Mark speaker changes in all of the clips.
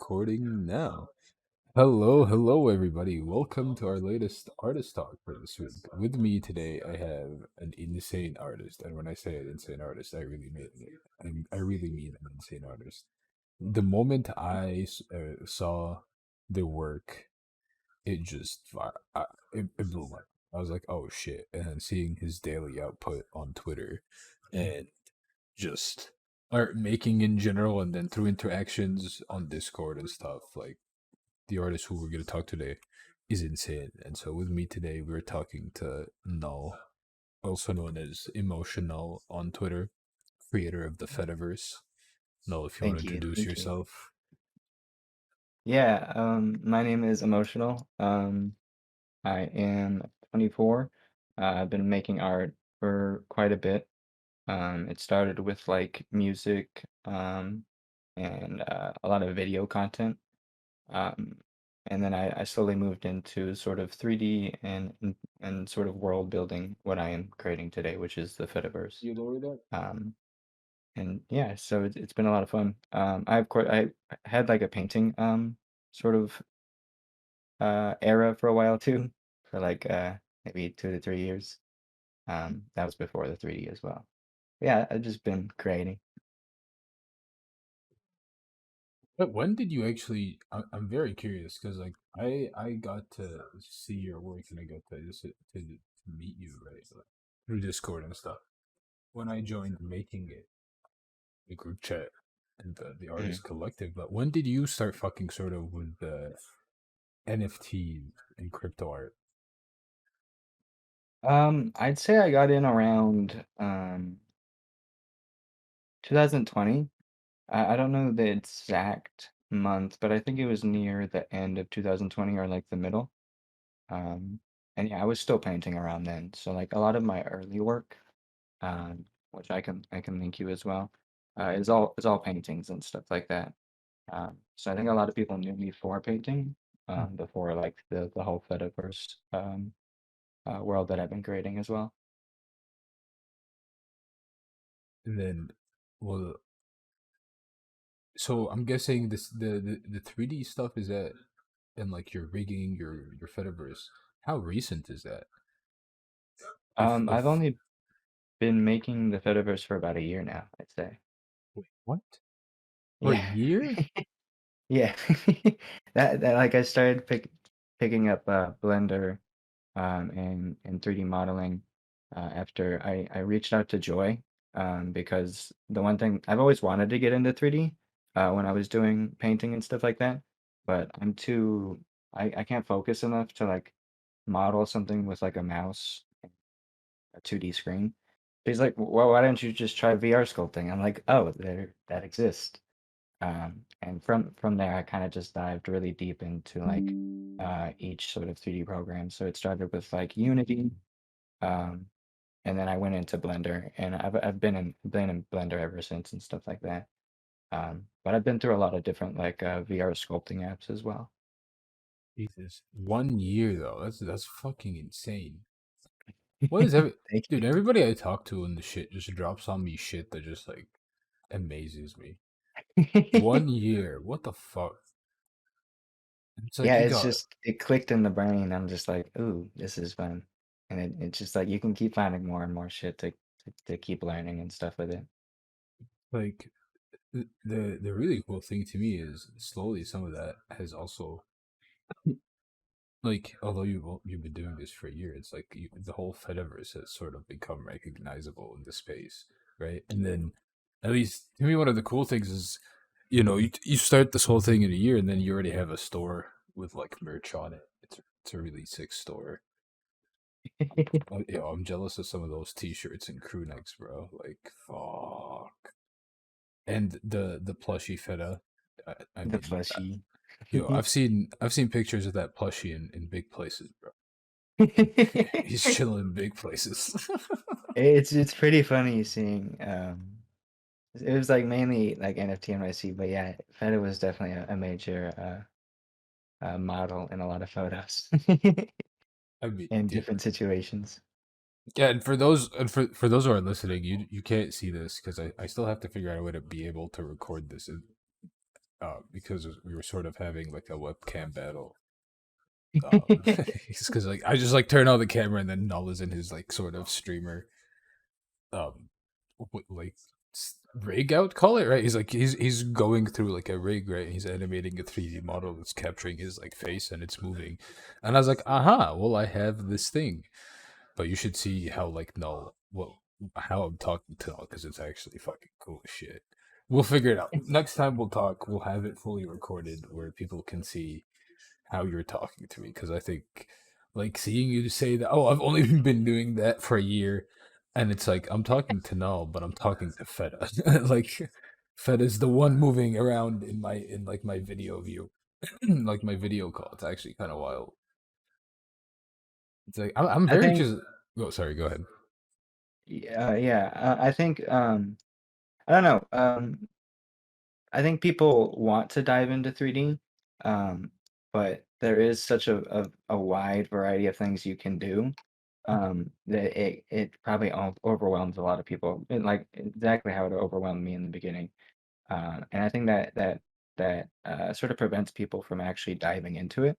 Speaker 1: recording now. Hello, everybody. Welcome to our latest artist talk for this week. With me today, I have an insane artist, and when I say an insane artist, I really mean it. I really mean an insane artist. The moment I saw the work, it just it blew my. I was like, oh shit! And then seeing his daily output on Twitter, and just art making in general, and then through interactions on Discord and stuff, like the artist who we're gonna talk today is insane. And so with me today, we're talking to Null, also known as Emotional on Twitter, creator of the Fediverse. Null, if you want to
Speaker 2: Thank you.
Speaker 1: introduce
Speaker 2: Thank you.
Speaker 1: yourself.
Speaker 2: Yeah, my name is Emotional. I am 24. I've been making art for quite a bit. It started with like music, and a lot of video content. Um, and then I slowly moved into sort of 3D and sort of world building what I am creating today, which is the Fediverse.
Speaker 1: You lower that?
Speaker 2: Um, and yeah, so it's been a lot of fun. I of course I had like a painting sort of era for a while too, for like maybe 2 to 3 years. That was before the 3D as well. Yeah, I've just been creating.
Speaker 1: But when did you actually? I'm very curious because like I got to see your work and I got to to meet you, right, like, through Discord and stuff. When I joined making it, the group chat and the
Speaker 2: Mhm.
Speaker 1: artist collective. But when did you start fucking sort of with the NFT and crypto art?
Speaker 2: I'd say I got in around 2020. I don't know the exact month, but I think it was near the end of 2020 or like the middle. Um, and yeah, I was still painting around then. So like a lot of my early work, um, which I can link you as well, is all paintings and stuff like that. So I think a lot of people knew me for painting, before like the whole Fediverse world that I've been creating as well.
Speaker 1: And then, well, so I'm guessing the 3D stuff is that, and like your rigging, your Fediverse. How recent is that?
Speaker 2: I've
Speaker 1: If
Speaker 2: only been making the Fediverse for about a year now, I'd say.
Speaker 1: Wait, what? For a
Speaker 2: Yeah,
Speaker 1: year?
Speaker 2: yeah. That like I started picking up Blender and 3D modeling after I reached out to Joy, because the one thing I've always wanted to get into 3D when I was doing painting and stuff like that, but I can't focus enough to like model something with like a mouse, a 2D screen. He's like, well, why don't you just try VR sculpting? I'm like, oh, that exists. And from there, I kind of just dived really deep into like each sort of 3D program. So it started with like Unity, um, and then I went into Blender, and I've been in Blender ever since and stuff like that. But I've been through a lot of different like VR sculpting apps as well.
Speaker 1: Jesus, 1 year though. That's fucking insane. What is every
Speaker 2: Thank
Speaker 1: dude? Everybody I talk to in the shit just drops on me shit that just like amazes me.
Speaker 2: you.
Speaker 1: 1 year. What the fuck? It's like
Speaker 2: Yeah,
Speaker 1: you
Speaker 2: it's
Speaker 1: got
Speaker 2: just it clicked in the brain. I'm just like, ooh, this is fun. And it's just like you can keep finding more and more shit to keep learning and stuff with it.
Speaker 1: like the really cool thing to me is slowly some of that has also, like, although you've been doing this for a year, it's like the whole Fediverse has sort of become recognizable in the space, right? And then, at least to me, one of the cool things is, you start this whole thing in a year, and then you already have a store with like merch on it. It's a really sick store. I'm jealous of some of those T-shirts and crew necks, bro. Like, fuck. And the plushy feta. I
Speaker 2: The
Speaker 1: mean,
Speaker 2: plushie.
Speaker 1: I've seen pictures of that plushie in big places, bro. He's chilling in big places.
Speaker 2: It's pretty funny seeing it was like mainly like NFT NYC, but yeah, Feta was definitely a major model in a lot of photos
Speaker 1: I mean,
Speaker 2: in
Speaker 1: dude.
Speaker 2: different situations.
Speaker 1: Yeah, and for those who are listening, you can't see this because I still have to figure out a way to be able to record this. because we were sort of having like a webcam battle. Um, because like I just like turn on the camera and then Null is in his like sort of streamer um like rig out call it right. He's going through like a rig right. And he's animating a 3D model that's capturing his like face and it's moving, and I was like, aha, well I have this thing, but you should see how like Null well how I'm talking to Null because it's actually fucking cool as shit. We'll figure it out next time we'll talk. We'll have it fully recorded where people can see how you're talking to me because I think like seeing you say that I've only been doing that for a year and it's like I'm talking to Null but I'm talking to Feta like Feta's the one moving around in like my video view like my video call. It's actually kind of wild. It's like I'm
Speaker 2: I
Speaker 1: very
Speaker 2: think,
Speaker 1: just oh sorry go ahead.
Speaker 2: yeah, I think, I don't know. I think people want to dive into 3D, um, but there is such a wide variety of things you can do, that it probably overwhelms a lot of people, and like exactly how it overwhelmed me in the beginning. And I think that sort of prevents people from actually diving into it.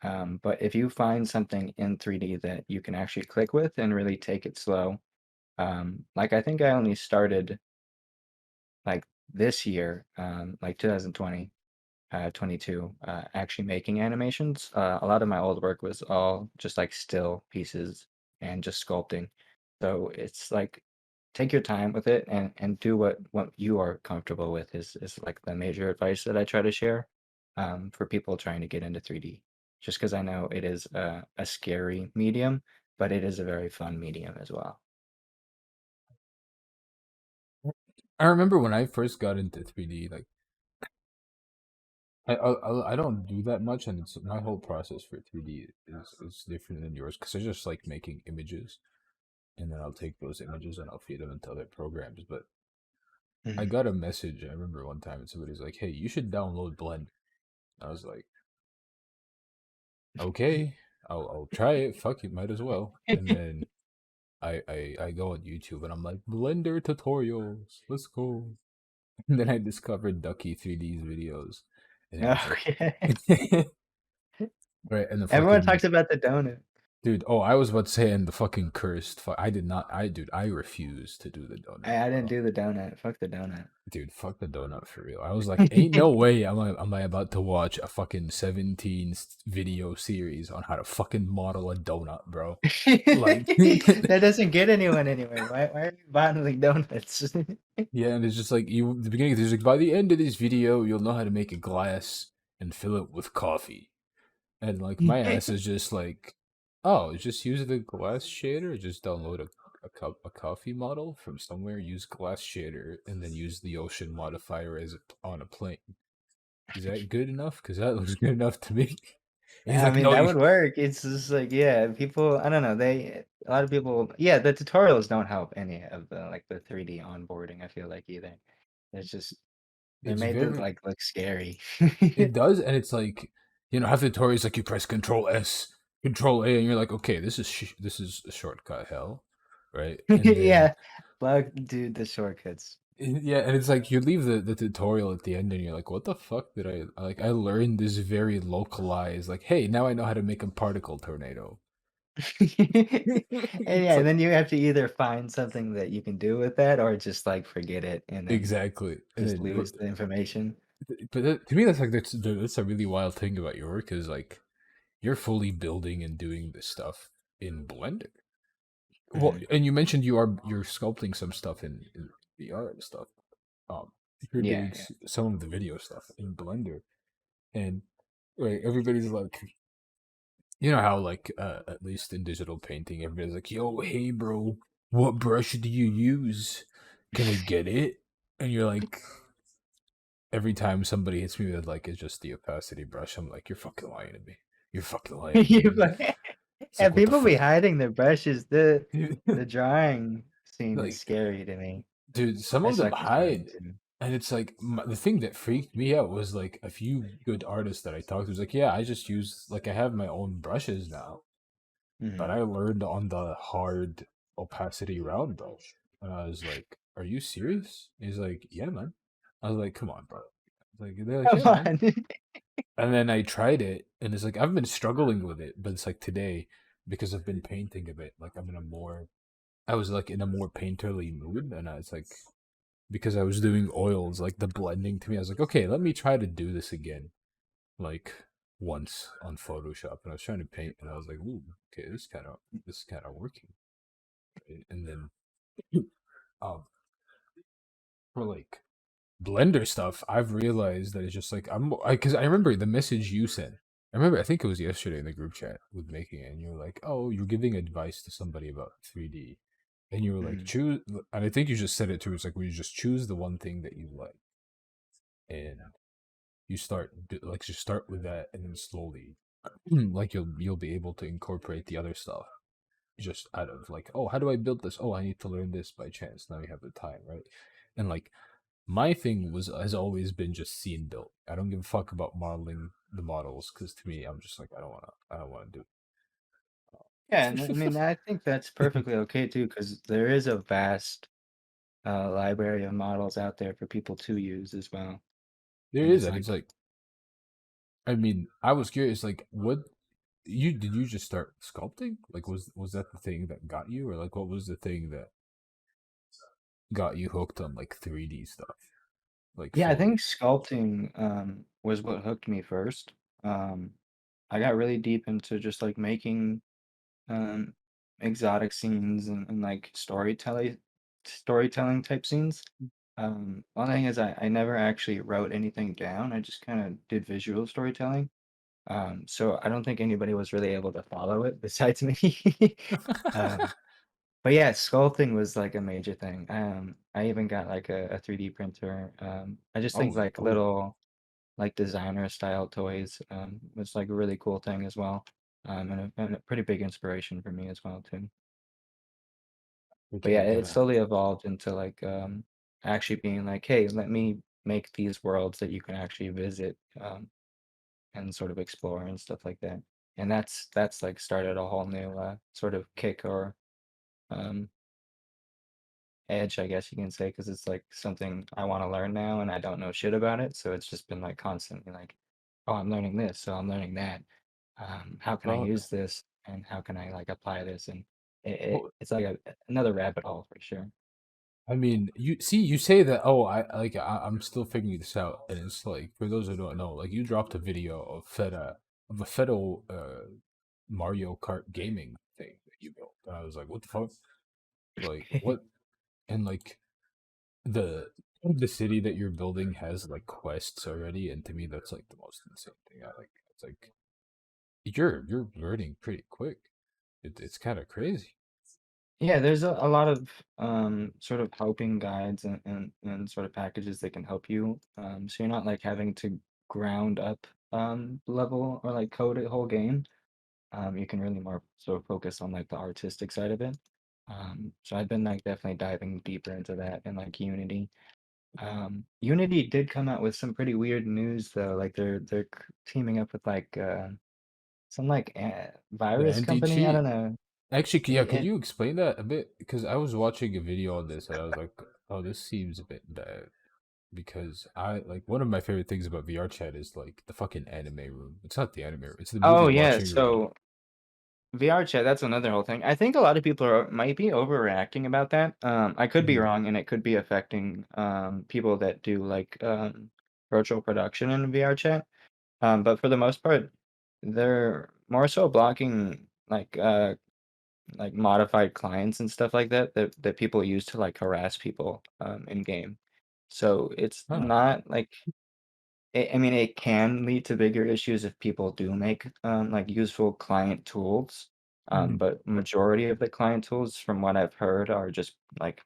Speaker 2: But if you find something in 3D that you can actually click with and really take it slow, like I think I only started like this year, like 2020, 22, actually making animations. A lot of my old work was all just like still pieces and just sculpting. So it's like take your time with it and do what you are comfortable with is like the major advice that I try to share for people trying to get into 3D. Just because I know it is a scary medium, but it is a very fun medium as well.
Speaker 1: I remember when I first got into 3D like I don't do that much and it's my whole process for 3D is different than yours because I just like making images and then I'll take those images and I'll feed them into other programs. But I
Speaker 2: Mhm.
Speaker 1: got a message. I remember one time and somebody's like, "Hey, you should download Blend." I was like, "Okay, I'll try it. Fuck it, might as well." And then I go on YouTube and I'm like, "Blender tutorials, let's go." And then I discovered Ducky 3D's videos, and it was
Speaker 2: Oh,
Speaker 1: like,
Speaker 2: yeah.
Speaker 1: right, and the
Speaker 2: Everyone
Speaker 1: fucking
Speaker 2: talks about the donut.
Speaker 1: dude. Oh, I was about to say, and the fucking cursed. I did not. Dude, I refuse to do the donut,
Speaker 2: I didn't
Speaker 1: bro.
Speaker 2: do the donut. Fuck the donut.
Speaker 1: Dude, fuck the donut for real. I was like, ain't no way am I about to watch a fucking 17 video series on how to fucking model a donut, bro. Like,
Speaker 2: That doesn't get anyone anywhere. Why are you bottling donuts?
Speaker 1: yeah, and it's just like you. The beginning, there's like by the end of this video, you'll know how to make a glass and fill it with coffee. And like my ass is just like, oh, just use the glass shader. Just download a coffee model from somewhere. Use glass shader, and then use the ocean modifier as on a plane. Is that good enough? Because that looks good enough to me. And he's
Speaker 2: I
Speaker 1: like,
Speaker 2: mean,
Speaker 1: no,
Speaker 2: that
Speaker 1: you.
Speaker 2: would work. It's just like, yeah, people, I don't know, a lot of people, yeah, the tutorials don't help any of the 3D onboarding, I feel like either. It's just, they're
Speaker 1: It's
Speaker 2: made to
Speaker 1: very.
Speaker 2: like look scary.
Speaker 1: It does, and it's like half the tutorials like you press Control S, Control A, and you're like, okay, this is a shortcut hell, right? And then
Speaker 2: Yeah, fuck, dude, the shortcuts.
Speaker 1: yeah, and it's like you leave the tutorial at the end and you're like, what the fuck did I learned this very localized like, hey, now I know how to make a particle tornado.
Speaker 2: And
Speaker 1: It's
Speaker 2: yeah,
Speaker 1: like
Speaker 2: then you have to either find something that you can do with that or just like forget it and then
Speaker 1: exactly. And
Speaker 2: just
Speaker 1: then
Speaker 2: lose the information.
Speaker 1: to me that's like that's a really wild thing about your work is like you're fully building and doing this stuff in Blender. Well,
Speaker 2: Mhm.
Speaker 1: and you mentioned you're sculpting some stuff in VR and stuff. Um, you're
Speaker 2: Yeah,
Speaker 1: doing
Speaker 2: yeah.
Speaker 1: some of the video stuff in Blender, and right, everybody's like, you know how like at least in digital painting, everybody's like, "Yo, hey, bro, what brush do you use? Can I get it?" And you're like, every time somebody hits me with like, it's just the opacity brush. I'm like, you're fucking lying to me. You're fucking lying to me.
Speaker 2: You fu-
Speaker 1: It's like,
Speaker 2: And
Speaker 1: what the
Speaker 2: people be
Speaker 1: fuck?
Speaker 2: hiding their brushes. The drawing scene is
Speaker 1: Like,
Speaker 2: scary to me.
Speaker 1: dude, some
Speaker 2: I
Speaker 1: of them
Speaker 2: suck at drawing
Speaker 1: hide.
Speaker 2: too.
Speaker 1: And it's like the thing that freaked me out was like a few good artists that I talked to was like, yeah, I just use like I have my own brushes now, but
Speaker 2: Mhm.
Speaker 1: I learned on the hard opacity round brush. And I was like, are you serious? He's like, yeah, man. I was like, come on, bro. Like they're like,
Speaker 2: Come
Speaker 1: yeah, man.
Speaker 2: on.
Speaker 1: And then I tried it, and it's like I've been struggling with it, but it's like today because I've been painting a bit. Like I was like in a more painterly mood, and I was like, because I was doing oils, like the blending to me, I was like, okay, let me try to do this again, like once on Photoshop, and I was trying to paint, and I was like, ooh, okay, this kind of working, right? And then um, for like Blender stuff, I've realized that it's just like because I remember the message you sent. I remember I think it was yesterday in the group chat with making it, and you were like, "Oh, you're giving advice to somebody about 3D," and you were like,
Speaker 2: Mhm.
Speaker 1: "Choose," and I think you just said it too. It's like we just choose the one thing that you like, and you like just start with that, and then slowly, like you'll be able to incorporate the other stuff just out of like, oh, how do I build this? Oh, I need to learn this by chance. Now you have the time, right? And like my thing has always been just scene built. I don't give a fuck about modeling the models because to me, I'm just like I don't wanna do
Speaker 2: Yeah, and I mean,
Speaker 1: it.
Speaker 2: I think that's perfectly okay too, because there is a vast library of models out there for people to use as well.
Speaker 1: There
Speaker 2: And
Speaker 1: is,
Speaker 2: it's
Speaker 1: and it's
Speaker 2: like,
Speaker 1: like I mean, I was curious, like what you did you just start sculpting? Like was that the thing that got you, or like what was the thing that got you hooked on like 3D stuff, like
Speaker 2: yeah, I
Speaker 1: fully?
Speaker 2: think sculpting was what hooked me first. Um, I got really deep into just like making um exotic scenes and like storytelling type scenes. One thing is I never actually wrote anything down. I just kind of did visual storytelling. So I don't think anybody was really able to follow it besides me. Um, but yeah, sculpting was like a major thing. I even got like a 3D printer. I just think
Speaker 1: Oh,
Speaker 2: like
Speaker 1: dope.
Speaker 2: little like designer style toys was like a really cool thing as well. And a pretty big inspiration for me as well too. But yeah,
Speaker 1: Freaking
Speaker 2: it
Speaker 1: gotta.
Speaker 2: slowly evolved into like actually being like, hey, let me make these worlds that you can actually visit and sort of explore and stuff like that. And that's like started a whole new sort of kick or um edge, I guess you can say, because it's like something I want to learn now and I don't know shit about it. So it's just been like constantly like, oh, I'm learning this, so I'm learning that. How can I
Speaker 1: Well,
Speaker 2: use this and how can I like apply this? And
Speaker 1: well,
Speaker 2: it's like another rabbit hole for sure.
Speaker 1: I mean, you say that. Oh, I'm still figuring this out, and it's like for those who don't know, like you dropped a video of a Feta Mario Kart gaming thing that you built, and I was like, what the fuck? Like what? And like the the city that you're building has like quests already, and to me, that's like the most insane thing. I like it's like you're learning pretty quick. It's kind of crazy.
Speaker 2: Yeah, there's a lot of sort of helping guides and sort of packages that can help you. So you're not like having to ground up level or like code a whole game. You can really more sort of focus on like the artistic side of it. So I've been like definitely diving deeper into that and like Unity. Unity did come out with some pretty weird news though. Like they're teaming up with like some like
Speaker 1: The
Speaker 2: virus
Speaker 1: anti
Speaker 2: company. I don't
Speaker 1: cheat.
Speaker 2: know.
Speaker 1: Actually, yeah, could
Speaker 2: It,
Speaker 1: you explain that a bit? Because I was watching a video on this and I was like, oh, this seems a bit bad. Because I like one of my favorite things about VR chat is like the fucking anime room. It's not the anime room, it's the
Speaker 2: oh
Speaker 1: movie
Speaker 2: yeah,
Speaker 1: watching room.
Speaker 2: so VR chat, that's another whole thing. I think a lot of people might be overreacting about that. I could be
Speaker 1: Mhm.
Speaker 2: wrong, and it could be affecting people that do like virtual production in VR chat. But for the most part, they're more so blocking like modified clients and stuff like that that people use to like harass people in game. So it's
Speaker 1: Huh.
Speaker 2: not like I mean, it can lead to bigger issues if people do make, like, useful client tools,
Speaker 1: Mhm.
Speaker 2: but majority of the client tools, from what I've heard, are just, like,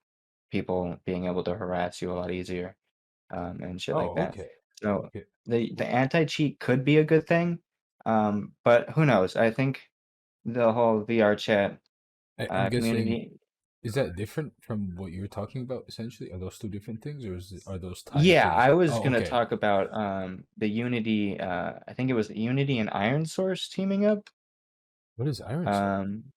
Speaker 2: people being able to harass you a lot easier, and shit like
Speaker 1: Oh,
Speaker 2: that.
Speaker 1: okay.
Speaker 2: So,
Speaker 1: Okay.
Speaker 2: the anti-cheat could be a good thing, but who knows? I think the whole VR chat,
Speaker 1: I'm guessing
Speaker 2: community.
Speaker 1: is that different from what you were talking about essentially? Are those two different things or are those tied to
Speaker 2: Yeah,
Speaker 1: this?
Speaker 2: I was
Speaker 1: Oh,
Speaker 2: gonna
Speaker 1: okay.
Speaker 2: talk about, the Unity, I think it was Unity and Iron Source teaming up.
Speaker 1: What is Iron Source?
Speaker 2: Um,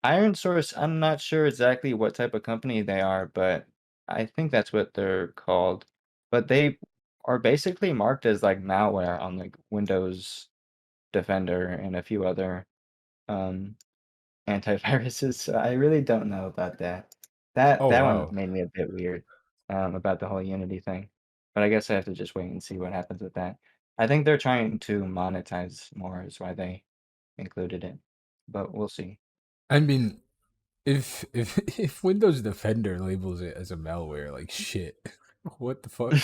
Speaker 2: Iron Source, I'm not sure exactly what type of company they are, but I think that's what they're called. But they are basically marked as like malware on like Windows Defender and a few other um antiviruses. So I really don't know about that. That
Speaker 1: Oh
Speaker 2: that one
Speaker 1: wow.
Speaker 2: made me a bit weird about the whole Unity thing. But I guess I have to just wait and see what happens with that. I think they're trying to monetize more is why they included it. But we'll see.
Speaker 1: I mean, if if Windows Defender labels it as a malware, like shit, what the fuck?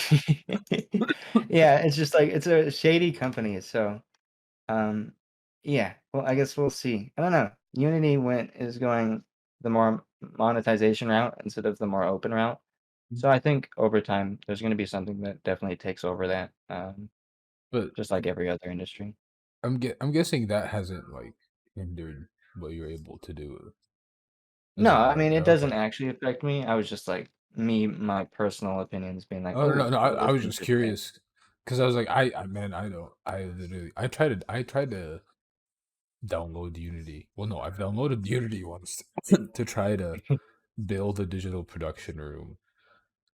Speaker 2: Yeah, it's just like it's a shady company, so um yeah, well I guess we'll see. I don't know. Unity went is going the more monetization route instead of the more open route. So I think over time there's going to be something that definitely takes over that,
Speaker 1: But
Speaker 2: just like every other industry.
Speaker 1: I'm guessing that hasn't like hindered what you're able to do as
Speaker 2: No,
Speaker 1: an
Speaker 2: I mean
Speaker 1: artist.
Speaker 2: it doesn't
Speaker 1: Okay.
Speaker 2: actually affect me. I was just like my personal opinions being like,
Speaker 1: Oh no,
Speaker 2: oh,
Speaker 1: no,
Speaker 2: well,
Speaker 1: I
Speaker 2: this
Speaker 1: was
Speaker 2: seems
Speaker 1: just
Speaker 2: interesting.
Speaker 1: curious because I was like, I man, I don't, I literally, I tried to download Unity. Well, no, I've downloaded Unity once to try to build a digital production room,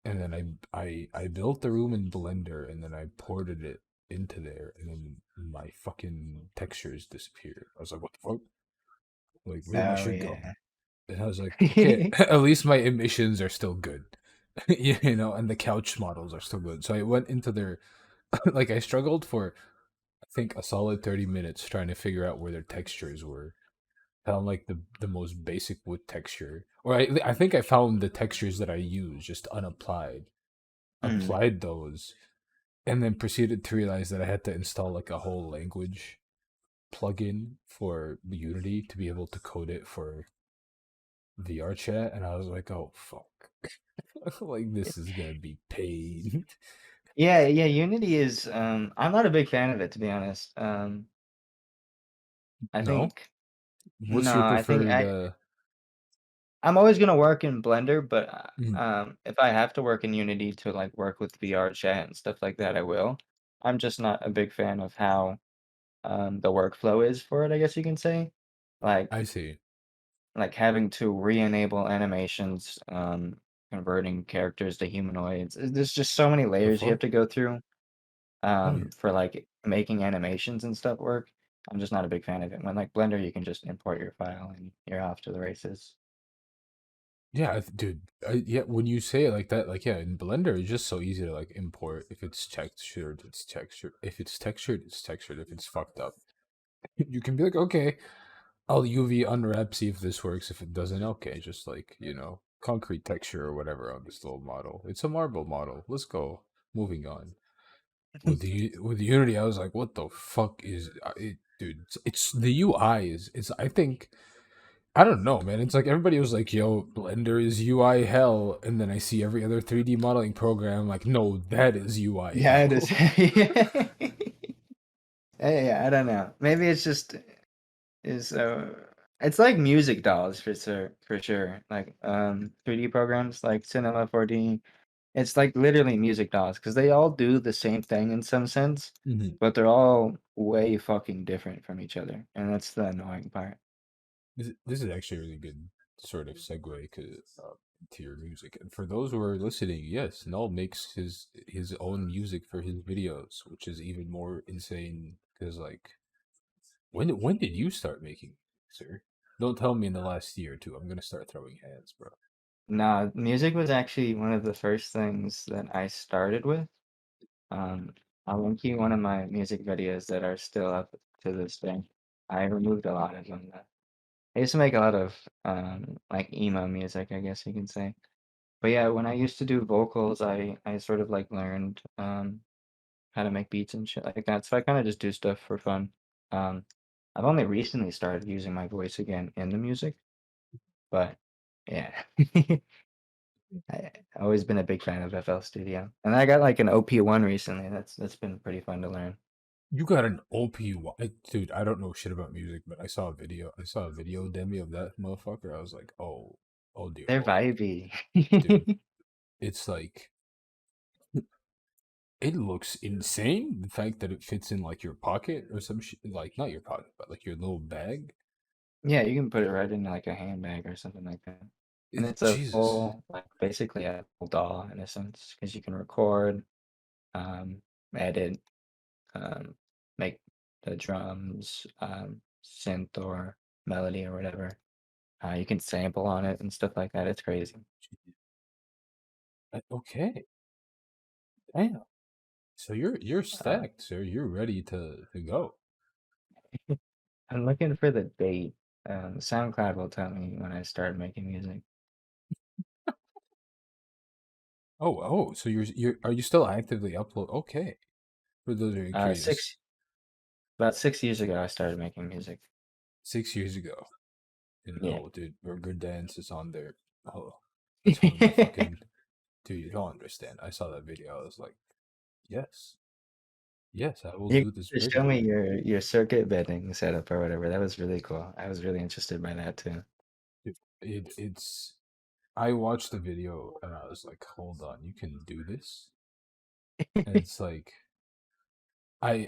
Speaker 1: and then I built the room in Blender, and then I ported it into there, and then my fucking textures disappeared. I was like, what the fuck? Like, where'd my
Speaker 2: Oh
Speaker 1: shit go?
Speaker 2: yeah.
Speaker 1: And I was like, okay, at least my emissions are still good. You know, and the couch models are still good. So I went into their like I struggled for I think a solid 30 minutes trying to figure out where their textures were. Found like the most basic wood texture. Or I think I found the textures that I used just unapplied.
Speaker 2: Mm.
Speaker 1: Applied those and then proceeded to realize that I had to install like a whole language plugin for Unity to be able to code it for VR chat, and I was like, "Oh fuck!" Like this is gonna be pain.
Speaker 2: Yeah, yeah, Unity is I'm not a big fan of it to be honest. I
Speaker 1: No,
Speaker 2: think
Speaker 1: what's
Speaker 2: no,
Speaker 1: your
Speaker 2: I think
Speaker 1: preferred?
Speaker 2: I'm always gonna work in Blender, but
Speaker 1: Mhm,
Speaker 2: if I have to work in Unity to like work with VR chat and stuff like that, I will. I'm just not a big fan of how the workflow is for it, I guess you can say.
Speaker 1: I
Speaker 2: Like
Speaker 1: see.
Speaker 2: like having to re-enable animations, converting characters to humanoids. There's just so many
Speaker 1: The
Speaker 2: layers you have
Speaker 1: fuck?
Speaker 2: to go through
Speaker 1: Oh yeah,
Speaker 2: for like making animations and stuff work. I'm just not a big fan of it. When like Blender, you can just import your file and you're off to the races.
Speaker 1: yeah, dude. Yeah, when you say it like that, like yeah, in Blender, it's just so easy to like import. If it's textured, it's textured. If it's textured, it's textured. If it's fucked up, you can be like, okay, I'll UV unwrap, see if this works. If it doesn't, okay, just like concrete texture or whatever on this little model. It's a marble model. Let's go. Moving on. With Unity, I was like, what the fuck is it, dude? It's the UI is I think I don't know, man. It's like everybody was like, yo, Blender is UI hell, and then I see every other 3D modeling program like, no, that is UI
Speaker 2: Yeah, it is.
Speaker 1: hell.
Speaker 2: Yeah, I don't know. Maybe it's just is it's like music dolls for sure. Like 3D programs like Cinema 4D. It's like literally music dolls because they all do the same thing in some sense,
Speaker 1: Mhm.
Speaker 2: but they're all way fucking different from each other, and that's the annoying part.
Speaker 1: This is actually a really good sort of segue to your music. And for those who are listening, yes, Null makes his own music for his videos, which is even more insane. Because like, when did you start making, sir? Don't tell me in the last year or two. I'm gonna start throwing hands, bro.
Speaker 2: Nah, music was actually one of the first things that I started with. Um, I'll link you one of my music videos that are still up to this day. I removed a lot of them. I used to make a lot of like emo music, I guess you can say. But yeah, when I used to do vocals, I sort of like learned how to make beats and shit like that. So I kind of just do stuff for fun. Um, I've only recently started using my voice again in the music, but yeah. I've always been a big fan of FL Studio. And I got like an OP1 recently. That's been pretty fun to learn.
Speaker 1: You got an OPY, dude. I don't know shit about music, but I saw a video. I saw a video demo of that motherfucker. I was like, oh dear
Speaker 2: They're
Speaker 1: lord,
Speaker 2: vibey.
Speaker 1: dude. It's like it looks insane. The fact that it fits in like your pocket or some shit, like not your pocket, but like your little bag.
Speaker 2: Yeah, you can put it right in like a handbag or something like that. And it's a
Speaker 1: Jesus,
Speaker 2: full, like basically a full DAW in a sense, because you can record. um, edit, make the drums, synth or melody or whatever. You can sample on it and stuff like that. It's crazy.
Speaker 1: Okay, damn. So you're
Speaker 2: Uh,
Speaker 1: stacked, sir. You're ready to go.
Speaker 2: I'm looking for the date. SoundCloud will tell me when I start making music.
Speaker 1: Oh. So you're are you still actively upload? Okay, for those who are
Speaker 2: Uh,
Speaker 1: curious,
Speaker 2: six about 6 years ago, I started making music.
Speaker 1: 6 years ago. And
Speaker 2: Yeah.
Speaker 1: oh, dude, Burger Dance is on there. Oh, that's one of my fucking. Dude, you don't understand. I saw that video. I was like, yes, yes, I will
Speaker 2: You
Speaker 1: do this
Speaker 2: could show me
Speaker 1: regularly.
Speaker 2: your circuit bending setup or whatever. That was really cool. I was really interested by that too.
Speaker 1: It's. I watched the video and I was like, hold on, you can do this. And it's like,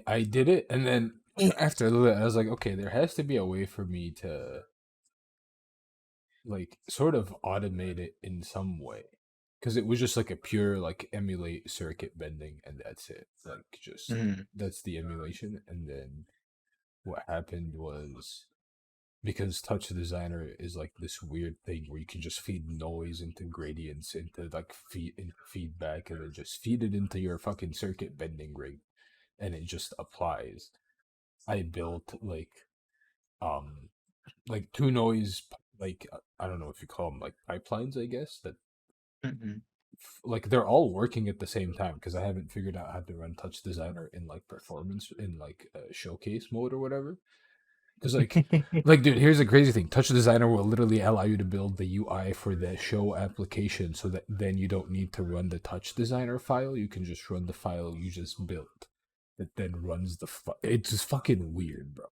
Speaker 1: I did it, and then after a little bit, I was like, okay, there has to be a way for me to like sort of automate it in some way, because it was just like a pure like emulate circuit bending, and that's it. Like just
Speaker 2: Mhm,
Speaker 1: that's the emulation, and then what happened was because touch designer is like this weird thing where you can just feed noise into gradients into like feedback and then just feed it into your fucking circuit bending rig and it just applies. I built um like two noise I don't know if you call them like pipelines, I guess, that
Speaker 2: mhm.
Speaker 1: like they're all working at the same time because I haven't figured out how to run touch designer in like performance in like showcase mode or whatever. Because like, dude, here's the crazy thing: Touch Designer will literally allow you to build the UI for the show application, so that then you don't need to run the Touch Designer file. You can just run the file you just built, that then runs the. It's just fucking weird, bro.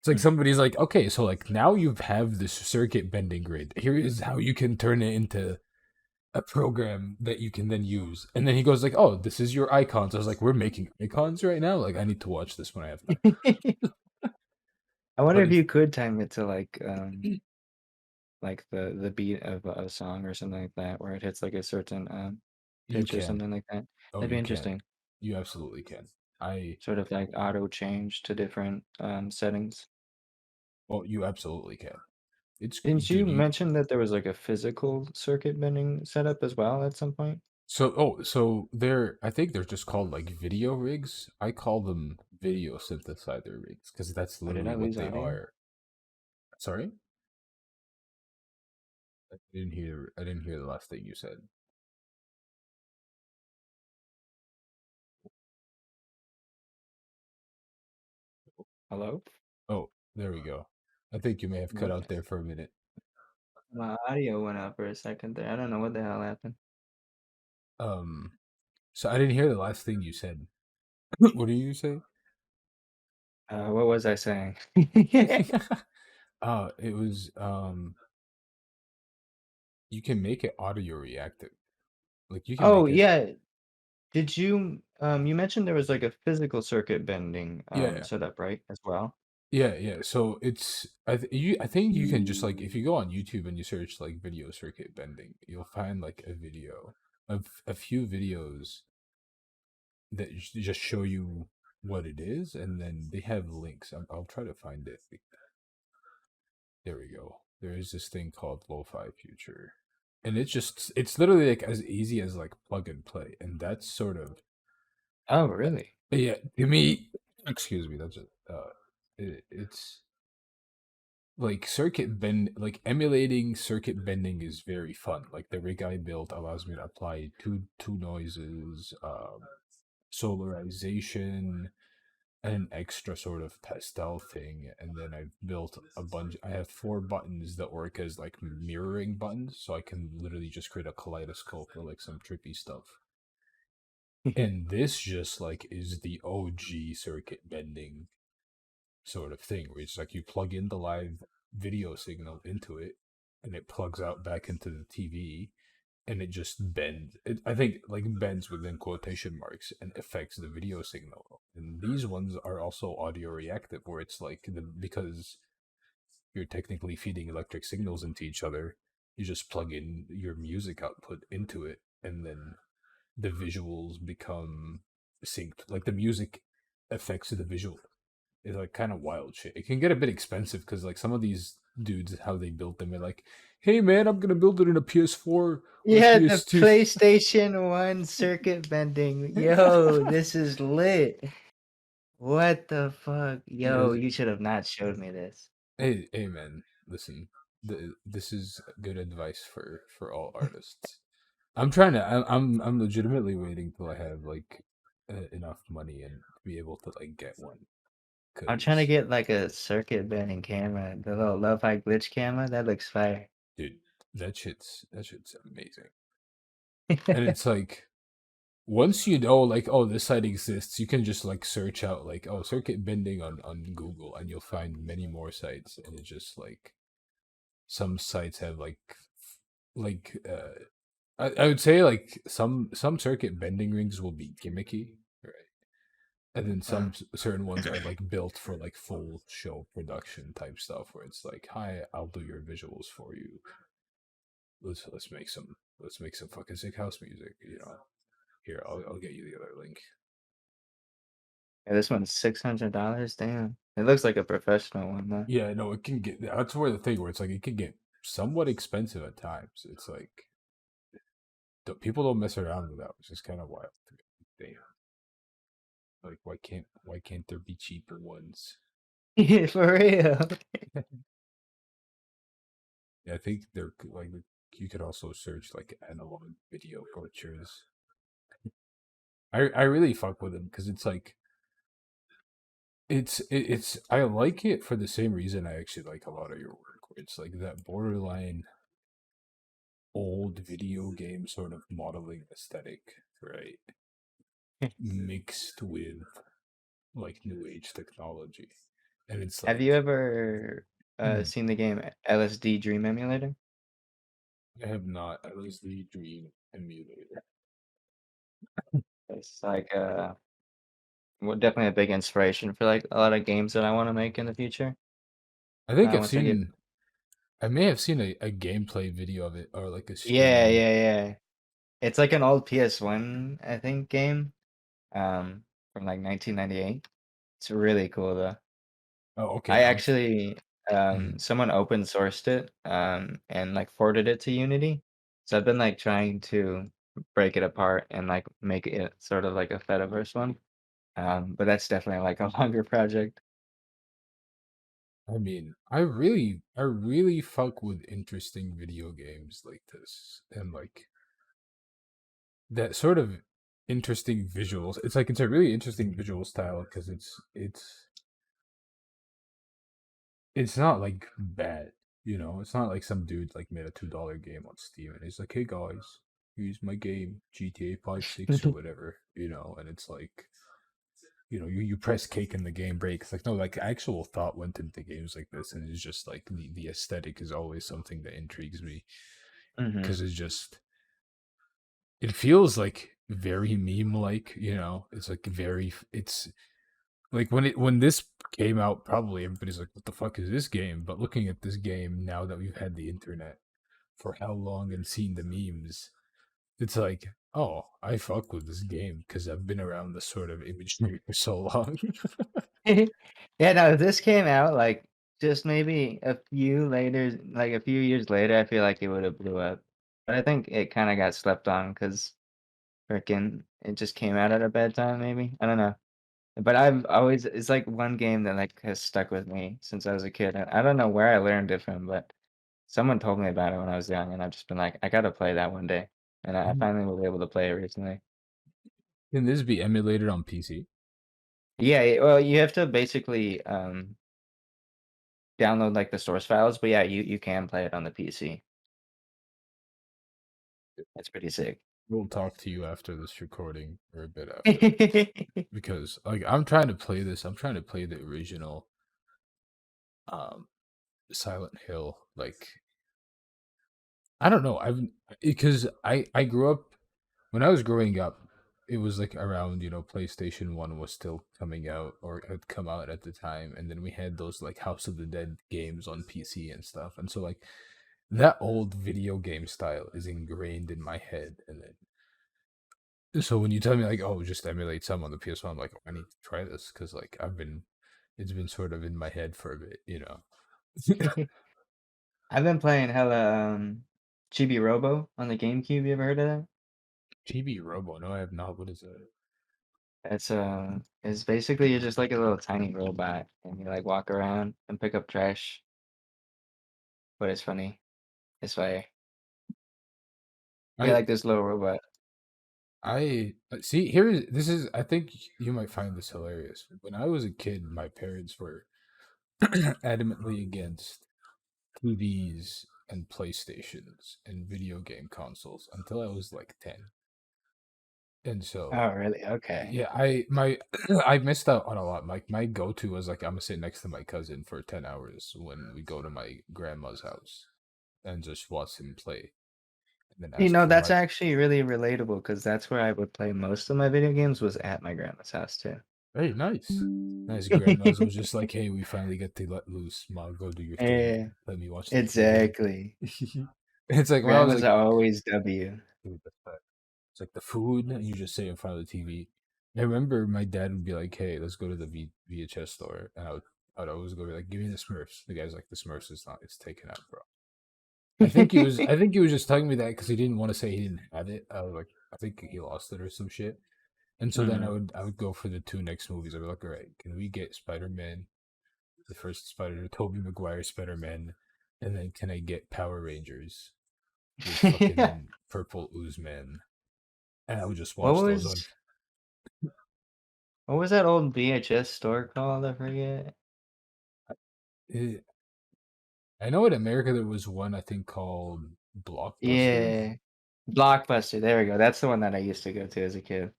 Speaker 1: It's like somebody's like, okay, so like now you have this circuit bending grid. Here is how you can turn it into a program that you can then use. And then he goes like, oh, this is your icons. I was like, we're making icons right now. Like, I need to watch this when I have time.
Speaker 2: I wonder
Speaker 1: But
Speaker 2: if
Speaker 1: it's
Speaker 2: you could time it to like the beat of a song or something like that, where it hits like a certain
Speaker 1: you
Speaker 2: pitch or
Speaker 1: can.
Speaker 2: something like that.
Speaker 1: Oh,
Speaker 2: That'd be
Speaker 1: you can.
Speaker 2: interesting.
Speaker 1: You absolutely can. I
Speaker 2: Sort of like auto change to different settings.
Speaker 1: well, you absolutely can. It's
Speaker 2: Didn't you
Speaker 1: dude. You
Speaker 2: mention that there was like a physical circuit bending setup as well at some point?
Speaker 1: so they're I think they're just called like video rigs. I call them video synthesizer rigs because that's
Speaker 2: Or did I
Speaker 1: literally what
Speaker 2: lose
Speaker 1: they
Speaker 2: audio?
Speaker 1: are. Sorry, I didn't hear. I didn't hear the last thing you said.
Speaker 2: Hello?
Speaker 1: Oh, there we go. I think you may have cut out
Speaker 2: Okay.
Speaker 1: there for a minute.
Speaker 2: My audio went out for a second there. I don't know what the hell happened.
Speaker 1: Um, so I didn't hear the last thing you said. What did you say?
Speaker 2: What was I saying?
Speaker 1: It was you can make it audio reactive. Like you can
Speaker 2: Oh
Speaker 1: make it.
Speaker 2: yeah. Did you you mentioned there was like a physical circuit bending
Speaker 1: Yeah,
Speaker 2: setup, right? As well.
Speaker 1: yeah. So it's I think you can just like if you go on YouTube and you search like video circuit bending, you'll find like a video of a few videos that just show you what it is, and then they have links. I'll try to find it. There we go. There is this thing called Lo-Fi Future, and it's literally like as easy as like plug and play, and that's sort of
Speaker 2: Oh,
Speaker 1: uh,
Speaker 2: really?
Speaker 1: yeah to me. Excuse me. That's it's like circuit bend like emulating circuit bending is very fun. Like the rig I built allows me to apply two noises, solarization, and an extra sort of pastel thing. And then I've built a bunch. I have four buttons that work as like mirroring buttons, so I can literally just create a kaleidoscope or like some trippy stuff. And this just like is the OG circuit bending sort of thing where it's like you plug in the live video signal into it and it plugs out back into the TV and it just bends. I think like bends within quotation marks and affects the video signal. And these ones are also audio reactive where it's like because you're technically feeding electric signals into each other, you just plug in your music output into it and then the visuals become synced. Like the music affects the visual is like kind of wild shit. It can get a bit expensive because like some of these dudes, how they built them, are like, hey man, I'm gonna build it in a PS4 or a
Speaker 2: Yeah, the
Speaker 1: PS2.
Speaker 2: PlayStation 1 circuit bending. Yo, this is lit. What the fuck? Yo,
Speaker 1: Yeah,
Speaker 2: you should have not showed me this.
Speaker 1: hey man, listen, this is good advice for all artists. I'm trying to. I'm legitimately waiting till I have like enough money and be able to like get one.
Speaker 2: I'm trying to
Speaker 1: Cause,
Speaker 2: get like a circuit bending camera, the little lo-fi glitch camera. That looks fire.
Speaker 1: dude, that shit's amazing. And it's like once you know like oh this site exists, you can just like search out like oh circuit bending on Google, and you'll find many more sites. And it's just like some sites have like I would say like some circuit bending rings will be gimmicky, right? And then
Speaker 2: Uh,
Speaker 1: certain ones are like built for like full show production type stuff where it's like, hi, I'll do your visuals for you. Let's make some fucking sick house music. Here I'll get you the other link.
Speaker 2: yeah, this one's $600. Damn. It looks like a professional one though.
Speaker 1: Yeah, no, it can get. That's where the thing where it's like it can get somewhat expensive at times. It's like people don't mess around with that, which is kind of wild to me. Damn, like why can't there be cheaper ones?
Speaker 2: For real.
Speaker 1: Yeah, I think they're like you could also search like analog video cultures. I really fuck with them because it's like it's I like it for the same reason I actually like a lot of your work, where it's like that borderline old video game sort of modeling aesthetic, right? Mixed with like new age technology. And it's
Speaker 2: Have you
Speaker 1: like
Speaker 2: ever
Speaker 1: hmm,
Speaker 2: seen the game LSD Dream Emulator?
Speaker 1: I have not at least the dream emulator.
Speaker 2: It's like well, definitely a big inspiration for like a lot of games that I want to make in the future.
Speaker 1: I think I've
Speaker 2: Once I get
Speaker 1: seen I may have seen a gameplay video of it or like a
Speaker 2: yeah,
Speaker 1: stream.
Speaker 2: yeah, yeah. It's like an old PS1, I think, game from like 1998. It's really cool though.
Speaker 1: Oh, okay.
Speaker 2: I actually
Speaker 1: Mhm.
Speaker 2: someone open sourced it and like ported it to Unity. So I've been like trying to break it apart and like make it sort of like a Fediverse one. But that's definitely like a longer project.
Speaker 1: I mean, I really fuck with interesting video games like this, and like that sort of interesting visuals. It's like it's a really interesting visual style because it's not like bad, It's not like some dude like made a $2 game on Steam and he's like, hey guys, here's my game, GTA 5 6 or whatever, and it's like you press cake and the game breaks. Like, no, like actual thought went into games like this, and it's just like the aesthetic is always something that intrigues me
Speaker 2: Hmm.
Speaker 1: because it feels like very meme like, it's like it's like when this came out, probably everybody's like, what the fuck is this game? But looking at this game now that we've had the internet for how long and seen the memes, it's like, oh, I fuck with this game because I've been around this sort of imagery for so long.
Speaker 2: Yeah, no, if this came out like just maybe a few later, like a few years later, I feel like it would have blew up. But I think it kind of got slept on because freaking it just came out at a bad time, maybe. I don't know. But I've always it's like one game that like has stuck with me since I was a kid. I don't know where I learned it from, but someone told me about it when I was young, and I've just been like, I gotta play that one day. And I finally was able to play it recently.
Speaker 1: Can this be emulated on PC?
Speaker 2: Yeah, well, you have to basically download like the source files, but yeah, you can play it on the PC. That's pretty sick.
Speaker 1: We'll talk to you after this recording or a bit after because like I'm trying to play this. I'm trying to play the original um Silent Hill. Like I don't know. I've because I grew up when I was growing up. It was like around PlayStation 1 was still coming out or had come out at the time, and then we had those like House of the Dead games on PC and stuff, and so like that old video game style is ingrained in my head, and then So when you tell me like, oh, just emulate some on the PS1, I'm like, oh, I need to try this because like it's been sort of in my head for a bit, you know.
Speaker 2: I've been playing hella Chibi Robo on the GameCube. You ever heard of that?
Speaker 1: GB Robo, no, I have not. What is that?
Speaker 2: It's basically you're just like a little tiny robot and you like walk around and pick up trash, but it's funny. It's funny. You're
Speaker 1: I
Speaker 2: like this little robot.
Speaker 1: I see. Here is this is. I think you might find this hilarious. When I was a kid, my parents were adamantly against TVs and PlayStations and video game consoles until I was like 10. And so
Speaker 2: Oh, really? Okay.
Speaker 1: yeah, I missed out on a lot. My go-to was like I'm gonna sit next to my cousin for 10 hours when we go to my grandma's house and just watch him play and then
Speaker 2: You
Speaker 1: ask
Speaker 2: know,
Speaker 1: for
Speaker 2: that's
Speaker 1: my
Speaker 2: actually really relatable because that's where I would play most of my video games was at my grandma's house too.
Speaker 1: hey, nice. Nice. Grandma's was just like, hey, we finally get to let loose. Mom, go do your thing.
Speaker 2: Yeah,
Speaker 1: Let me watch the TV.
Speaker 2: exactly.
Speaker 1: It's like when I was
Speaker 2: Grandmas
Speaker 1: like,
Speaker 2: are always W.
Speaker 1: dude, that's bad. It's like the food, and you just sit in front of the TV. I remember my dad would be like, "Hey, let's go to the VHS store," and I would always go be like, "Give me the Smurfs." The guy's like, "The Smurfs is not, it's taken out, bro." I think he was just telling me that because he didn't want to say he didn't have it. I was like, I think he lost it or some shit. And so then
Speaker 2: Mhm.
Speaker 1: I would go for the two next movies. I'd be like, all right, can we get Spider Man, the first Spider, Tobey Maguire Spider Man, and then can I get Power Rangers with fucking Purple Ooze Man? And I would just
Speaker 2: What
Speaker 1: watch those on.
Speaker 2: was what was that old VHS store called? I forget.
Speaker 1: eh, I know in America there was one I think called Blockbuster.
Speaker 2: Yeah. Blockbuster. There we go. That's the one that I used to go to as a kid.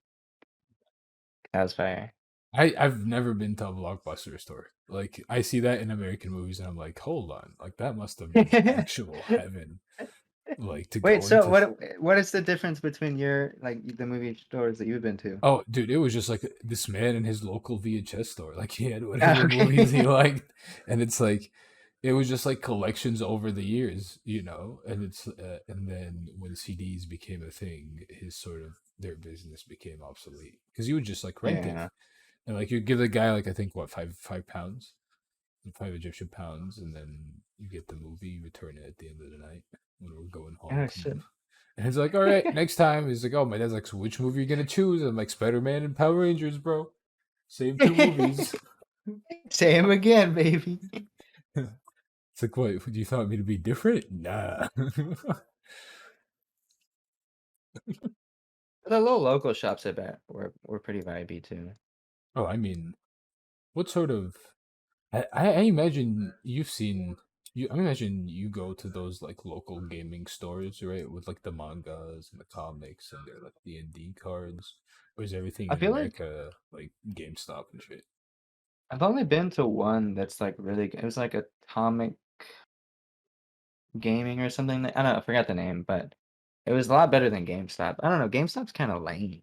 Speaker 2: That was fire.
Speaker 1: I've never been to a Blockbuster store. Like I see that in American movies and I'm like, hold on, like that must have been actual heaven. Like to
Speaker 2: Wait,
Speaker 1: go
Speaker 2: so
Speaker 1: into.
Speaker 2: what is the difference between your like the movie stores that you've been to?
Speaker 1: Oh, dude, it was just like this man in his local VHS store. Like he had
Speaker 2: Ah,
Speaker 1: whatever movies he
Speaker 2: okay.
Speaker 1: liked, and it's like it was just like collections over the years, you know. And it's and then when CDs became a thing, his sort of their business became obsolete because you would just like rent it,
Speaker 2: Yeah.
Speaker 1: and like you'd give the guy like I think what five pounds, £5 Egyptian, and then you get the movie, you return it at the end of the night when we're going home.
Speaker 2: Oh shit.
Speaker 1: And he's like, all right, next time. He's like, oh, my dad's like, so which movie are you gonna choose? I'm like, Spider Man and Power Rangers, bro. Same two movies.
Speaker 2: Say him again, baby.
Speaker 1: It's like, what? Do you thought me to be different? Nah.
Speaker 2: The little local shops I bet were pretty vibey too.
Speaker 1: Oh, I mean, what sort of? I imagine you've seen. I imagine you go to those like local gaming stores, right? With like the mangas and the comics and their like D&D cards. Or is everything
Speaker 2: I
Speaker 1: in
Speaker 2: feel like
Speaker 1: America like GameStop and shit?
Speaker 2: I've only been to one that's like really good. It was like Atomic Gaming or something. I don't know, I forgot the name, but it was a lot better than GameStop. I don't know, GameStop's kind of lame.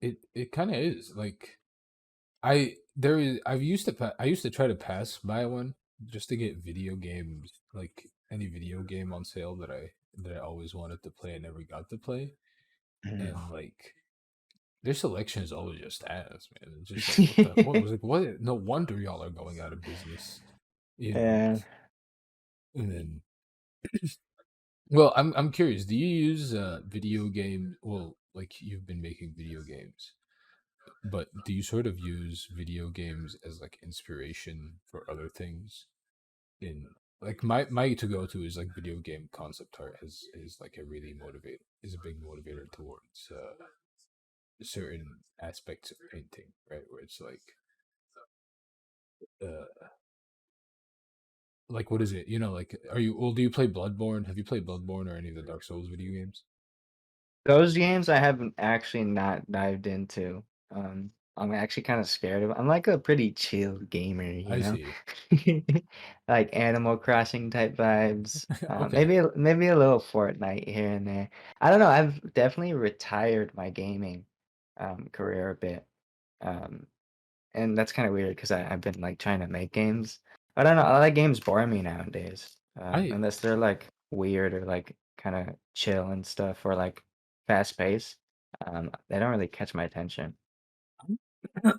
Speaker 1: It kind of is like I there is I used to try to pass by one just to get video games like any video game on sale that I always wanted to play and never got to play, and
Speaker 2: Mhm.
Speaker 1: like their selection is always just ass, man. It's just like what was like what no wonder y'all are going out of business, you know.
Speaker 2: Yeah.
Speaker 1: And then well, I'm curious, do you use video game well like you've been making video games, but do you sort of use video games as like inspiration for other things? In like my to go to is like video game concept art has is like a really motivate is a big motivator towards certain aspects of painting, right? Where it's uh like what is it? You know, like are you well? Do you play Bloodborne? Have you played Bloodborne or any of the Dark Souls video games?
Speaker 2: Those games I haven't actually not dived into. I'm actually kind of scared of. I'm like a pretty chill gamer, you
Speaker 1: I
Speaker 2: know,
Speaker 1: see.
Speaker 2: like Animal Crossing type vibes.
Speaker 1: Okay.
Speaker 2: Maybe a little Fortnite here and there. I don't know. I've definitely retired my gaming career a bit. Um, and that's kind of weird because I've been like trying to make games. I don't know. A lot of games bore me nowadays,
Speaker 1: I
Speaker 2: unless they're like weird or like kind of chill and stuff or like fast paced. They don't really catch my attention.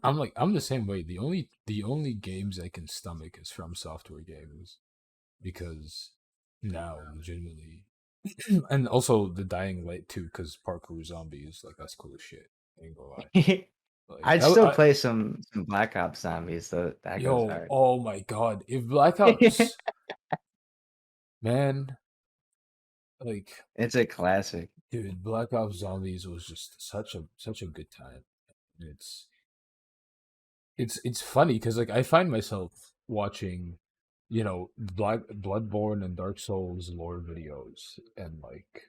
Speaker 1: I'm the same way. The only games I can stomach is from software games because now legitimately, and also the Dying Light too, because parkour zombies like that's cool as shit. I ain't gonna lie. Like
Speaker 2: I'd still play some Black Ops Zombies, so that goes
Speaker 1: yo,
Speaker 2: hard.
Speaker 1: oh my god, if Black Ops, man, like
Speaker 2: It's a classic.
Speaker 1: dude, Black Ops Zombies was just such a good time. It's it's funny because like I find myself watching, Bloodborne and Dark Souls lore videos and like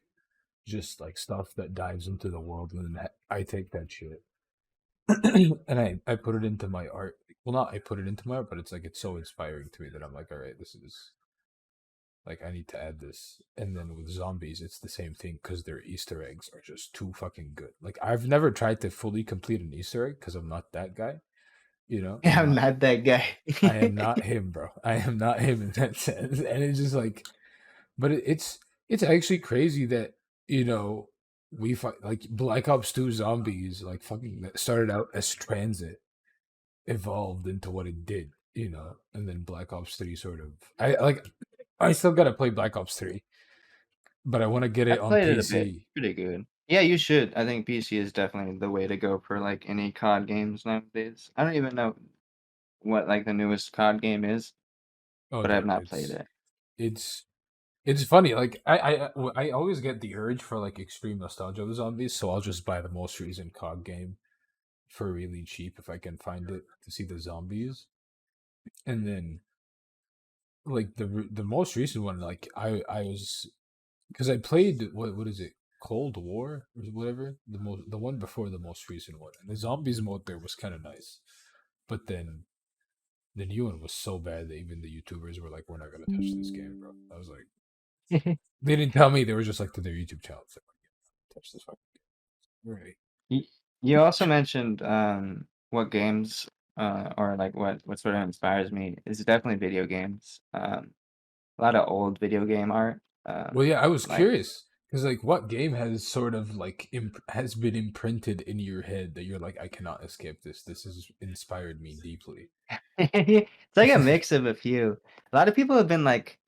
Speaker 1: just like stuff that dives into the world, and then I take that shit and I put it into my art. Well, not I put it into my art, but it's like it's so inspiring to me that I'm like, all right, this is like I need to add this. And then with zombies, it's the same thing because their Easter eggs are just too fucking good. Like I've never tried to fully complete an Easter egg because I'm not that guy. I'm
Speaker 2: I'm
Speaker 1: not.
Speaker 2: not that guy.
Speaker 1: I am not him, bro. I am not him in that sense. And it's just like, but it's actually crazy that you know we fight like Black Ops 2 zombies like fucking that started out as transit evolved into what it did, and then Black Ops 3 sort of I still gotta play Black Ops 3, but I want to get it
Speaker 2: I've
Speaker 1: on
Speaker 2: played it a bit.
Speaker 1: PC.
Speaker 2: Pretty good. Yeah, you should. I think PC is definitely the way to go for like any COD games nowadays. I don't even know what like the newest COD game is,
Speaker 1: Oh,
Speaker 2: but I've
Speaker 1: dude,
Speaker 2: not played
Speaker 1: it's
Speaker 2: it.
Speaker 1: it's it's funny. Like I always get the urge for like extreme nostalgia with zombies, so I'll just buy the most recent COD game for really cheap if I can find it to see the zombies. And then like the most recent one, like I was because I played what is it, Cold War or whatever, the one before the most recent one, and the zombies mode there was kind of nice, but then the new one was so bad that even the YouTubers were like, "We're not gonna touch this game, bro." I was like, they didn't tell me, they were just like to their YouTube channel, it's like, touch this fucking game. Right.
Speaker 2: You, you also mentioned what games or like what sort of inspires me is definitely video games. A lot of old video game art.
Speaker 1: Well, yeah, I was
Speaker 2: Like
Speaker 1: curious because like, what game has sort of like has been imprinted in your head that you're like, I cannot escape this. This has inspired me deeply.
Speaker 2: it's like a mix of a few. A lot of people have been like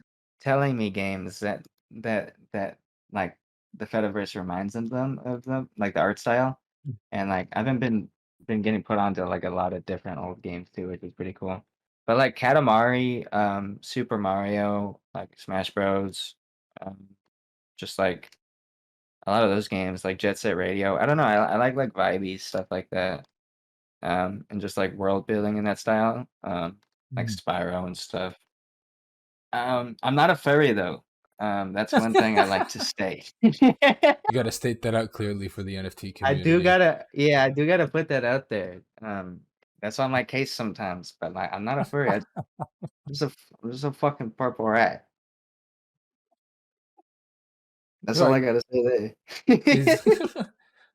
Speaker 2: telling me games that like the Fediverse reminds them like the art style, and like I haven't been getting put onto like a lot of different old games too, which is pretty cool. But like Katamari, Super Mario, like Smash Bros, um, just like a lot of those games, like Jet Set Radio. I don't know. I like vibey stuff like that, and just like world building in that style, like
Speaker 1: Mhm.
Speaker 2: Spyro and stuff. I'm not a furry though. That's one thing I like to state.
Speaker 1: You got to state that out clearly for the NFT
Speaker 2: I do
Speaker 1: community.
Speaker 2: gotta, yeah, I do gotta put that out there. That's on my case sometimes, but like, I'm not a furry. I'm just a fucking purple rat. That's all I
Speaker 1: Like
Speaker 2: gotta say
Speaker 1: is
Speaker 2: there.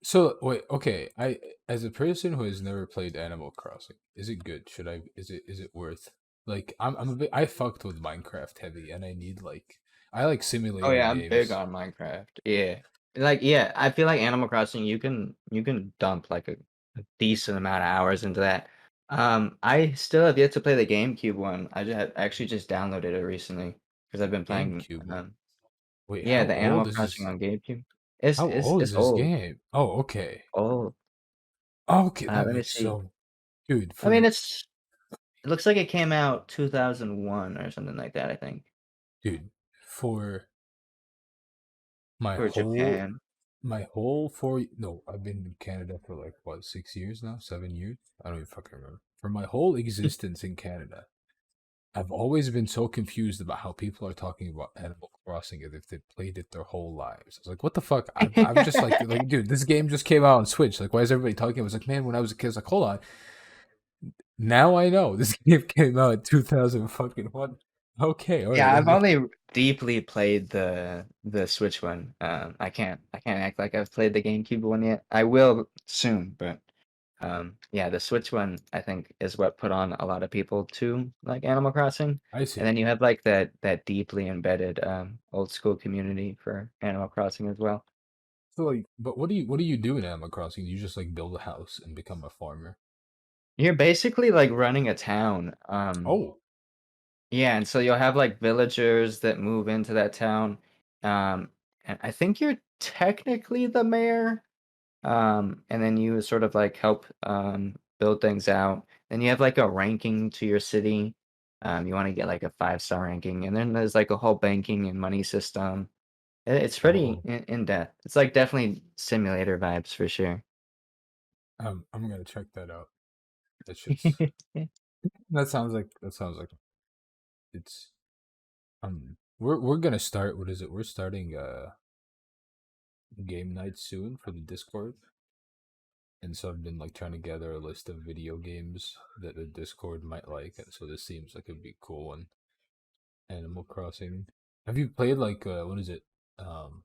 Speaker 1: so wait, okay. I as a person who has never played Animal Crossing, is it good? Should I is it worth like I'm a bit I fucked with Minecraft heavy and I need like I like
Speaker 2: Oh
Speaker 1: simulator
Speaker 2: yeah, I'm big
Speaker 1: games.
Speaker 2: on Minecraft. Yeah. Like yeah, I feel like Animal Crossing you can dump like a decent amount of hours into that. I still have yet to play the GameCube one. Actually just downloaded it recently because I've been playing
Speaker 1: GameCube one. Wait,
Speaker 2: yeah,
Speaker 1: how
Speaker 2: the
Speaker 1: old
Speaker 2: Animal
Speaker 1: is
Speaker 2: Crossing
Speaker 1: this?
Speaker 2: on GameCube. It's
Speaker 1: How
Speaker 2: it's
Speaker 1: old is
Speaker 2: it's
Speaker 1: this
Speaker 2: old.
Speaker 1: game? Oh, okay.
Speaker 2: Old.
Speaker 1: Okay, that
Speaker 2: Let me
Speaker 1: makes
Speaker 2: see.
Speaker 1: so dude,
Speaker 2: I mean
Speaker 1: for
Speaker 2: it looks like it came out 2001 or something like that, I think,
Speaker 1: dude, for my
Speaker 2: for
Speaker 1: whole
Speaker 2: Japan.
Speaker 1: my whole 4 no, I've been in Canada for like what, 6 years now, 7 years. I don't even fucking remember. For my whole existence in Canada, I've always been so confused about how people are talking about Animal Crossing as if they played it their whole lives. I was like, what the fuck? I'm just like, dude, this game just came out on Switch. Like, why is everybody talking? I was like, man, when I was a kid, I was like, hold on, now I know this game came out in 2000 fucking one. Okay, all right.
Speaker 2: Yeah, I've only deeply played the Switch one. I can't act like I've played the GameCube one yet. I will soon, but yeah, the Switch one I think is what put on a lot of people to like Animal Crossing.
Speaker 1: I
Speaker 2: And
Speaker 1: see.
Speaker 2: then you have like that deeply embedded old school community for Animal Crossing as well.
Speaker 1: So like, but what do you do in Animal Crossing? You just like build a house and become a farmer.
Speaker 2: You're basically like running a town.
Speaker 1: Oh,
Speaker 2: Yeah, and so you'll have like villagers that move into that town. And I think you're technically the mayor. And then you sort of like help build things out. Then you have like a ranking to your city. You want to get like a 5-star ranking, and then there's like a whole banking and money system. It's pretty
Speaker 1: oh,
Speaker 2: in depth. It's like definitely simulator vibes for sure.
Speaker 1: I'm gonna check that out. That's just that sounds like it's we're gonna start. What is it? We're starting game night soon for the Discord. And so I've been like trying to gather a list of video games that the Discord might like, and so this seems like it'd be a cool one. Animal Crossing. Have you played like what is it? Um,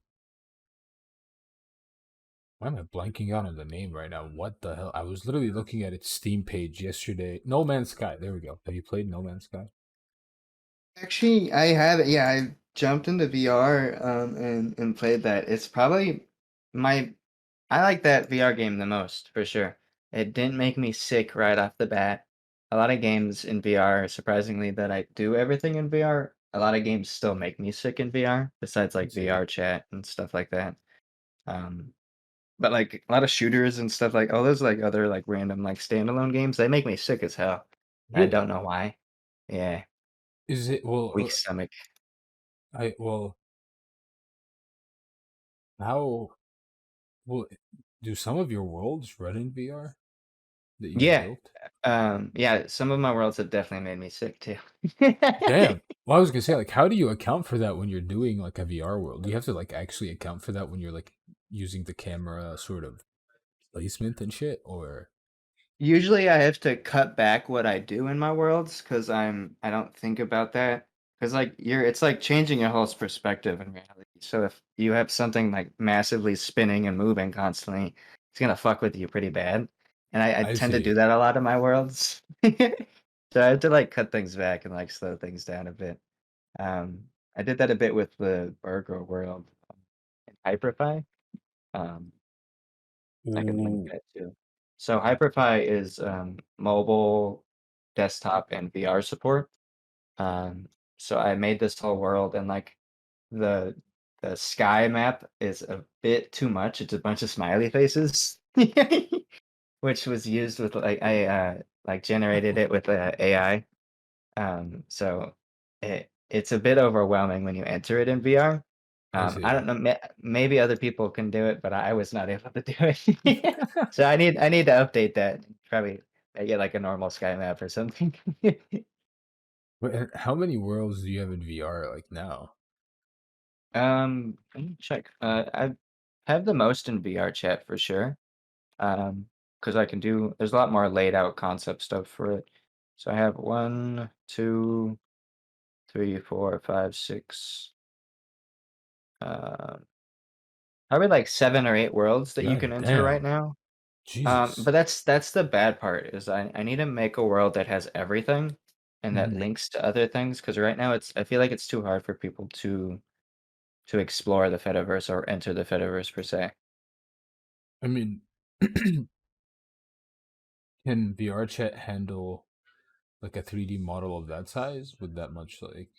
Speaker 1: why am I blanking out on the name right now? What the hell? I was literally looking at its Steam page yesterday. No Man's Sky. There we go. Have you played No Man's Sky?
Speaker 2: Actually, I have it. Yeah, I jumped into VR and played that. It's probably my I like that VR game the most for sure. It didn't make me sick right off the bat. A lot of games in VR, surprisingly, that I do everything in VR, a lot of games still make me sick in VR, besides
Speaker 1: I
Speaker 2: like
Speaker 1: see.
Speaker 2: VR chat and stuff like that. Um, but like a lot of shooters and stuff like all those like other like random like standalone games, they make me sick as hell. And I don't
Speaker 1: Really?
Speaker 2: know why. Yeah,
Speaker 1: Is it
Speaker 2: weak stomach.
Speaker 1: well how well do some of your worlds run in VR that you've
Speaker 2: Yeah.
Speaker 1: built?
Speaker 2: Yeah, some of my worlds have definitely made me sick too.
Speaker 1: Damn. Well, I was gonna say, like, how do you account for that when you're doing like a VR world? Do you have to like actually account for that when you're like using the camera sort of placement and shit, or
Speaker 2: Usually I have to cut back what I do in my worlds because I don't think about that. Because like it's like changing your whole perspective in reality. So if you have something like massively spinning and moving constantly, it's gonna fuck with you pretty bad. And I
Speaker 1: I
Speaker 2: tend to do
Speaker 1: see.
Speaker 2: that a lot in my worlds. So I have to like cut things back and like slow things down a bit. I did that a bit with the burger world in Hyperfy. Um, I can link
Speaker 1: Ooh,
Speaker 2: that too. So Hyperpie is mobile, desktop, and VR support. Um, so I made this whole world, and like the the sky map is a bit too much. It's a bunch of smiley faces, which was used with like generated it with AI. So it's a bit overwhelming when you enter it in VR.
Speaker 1: I
Speaker 2: I
Speaker 1: see.
Speaker 2: don't know, maybe other people can do it, but I was not able to do it. So I need to update that. Probably get like a normal sky map or something.
Speaker 1: But how many worlds do you have in VR like now?
Speaker 2: Let me check. I have the most in VR chat for sure. Because I can do. There's a lot more laid out concept stuff for it. So I have one, two, three, four, five, six. Uh, Probably like 7 or 8 worlds that you can
Speaker 1: God
Speaker 2: enter right
Speaker 1: damn.
Speaker 2: now. But
Speaker 1: Jesus.
Speaker 2: that's the bad part is I need to make a world that has everything and that
Speaker 1: Hmm.
Speaker 2: links to other things. Because right now I feel like it's too hard for people to explore the Fediverse or enter the Fediverse per se.
Speaker 1: I mean, can VR chat handle like a 3D model of that size with that much like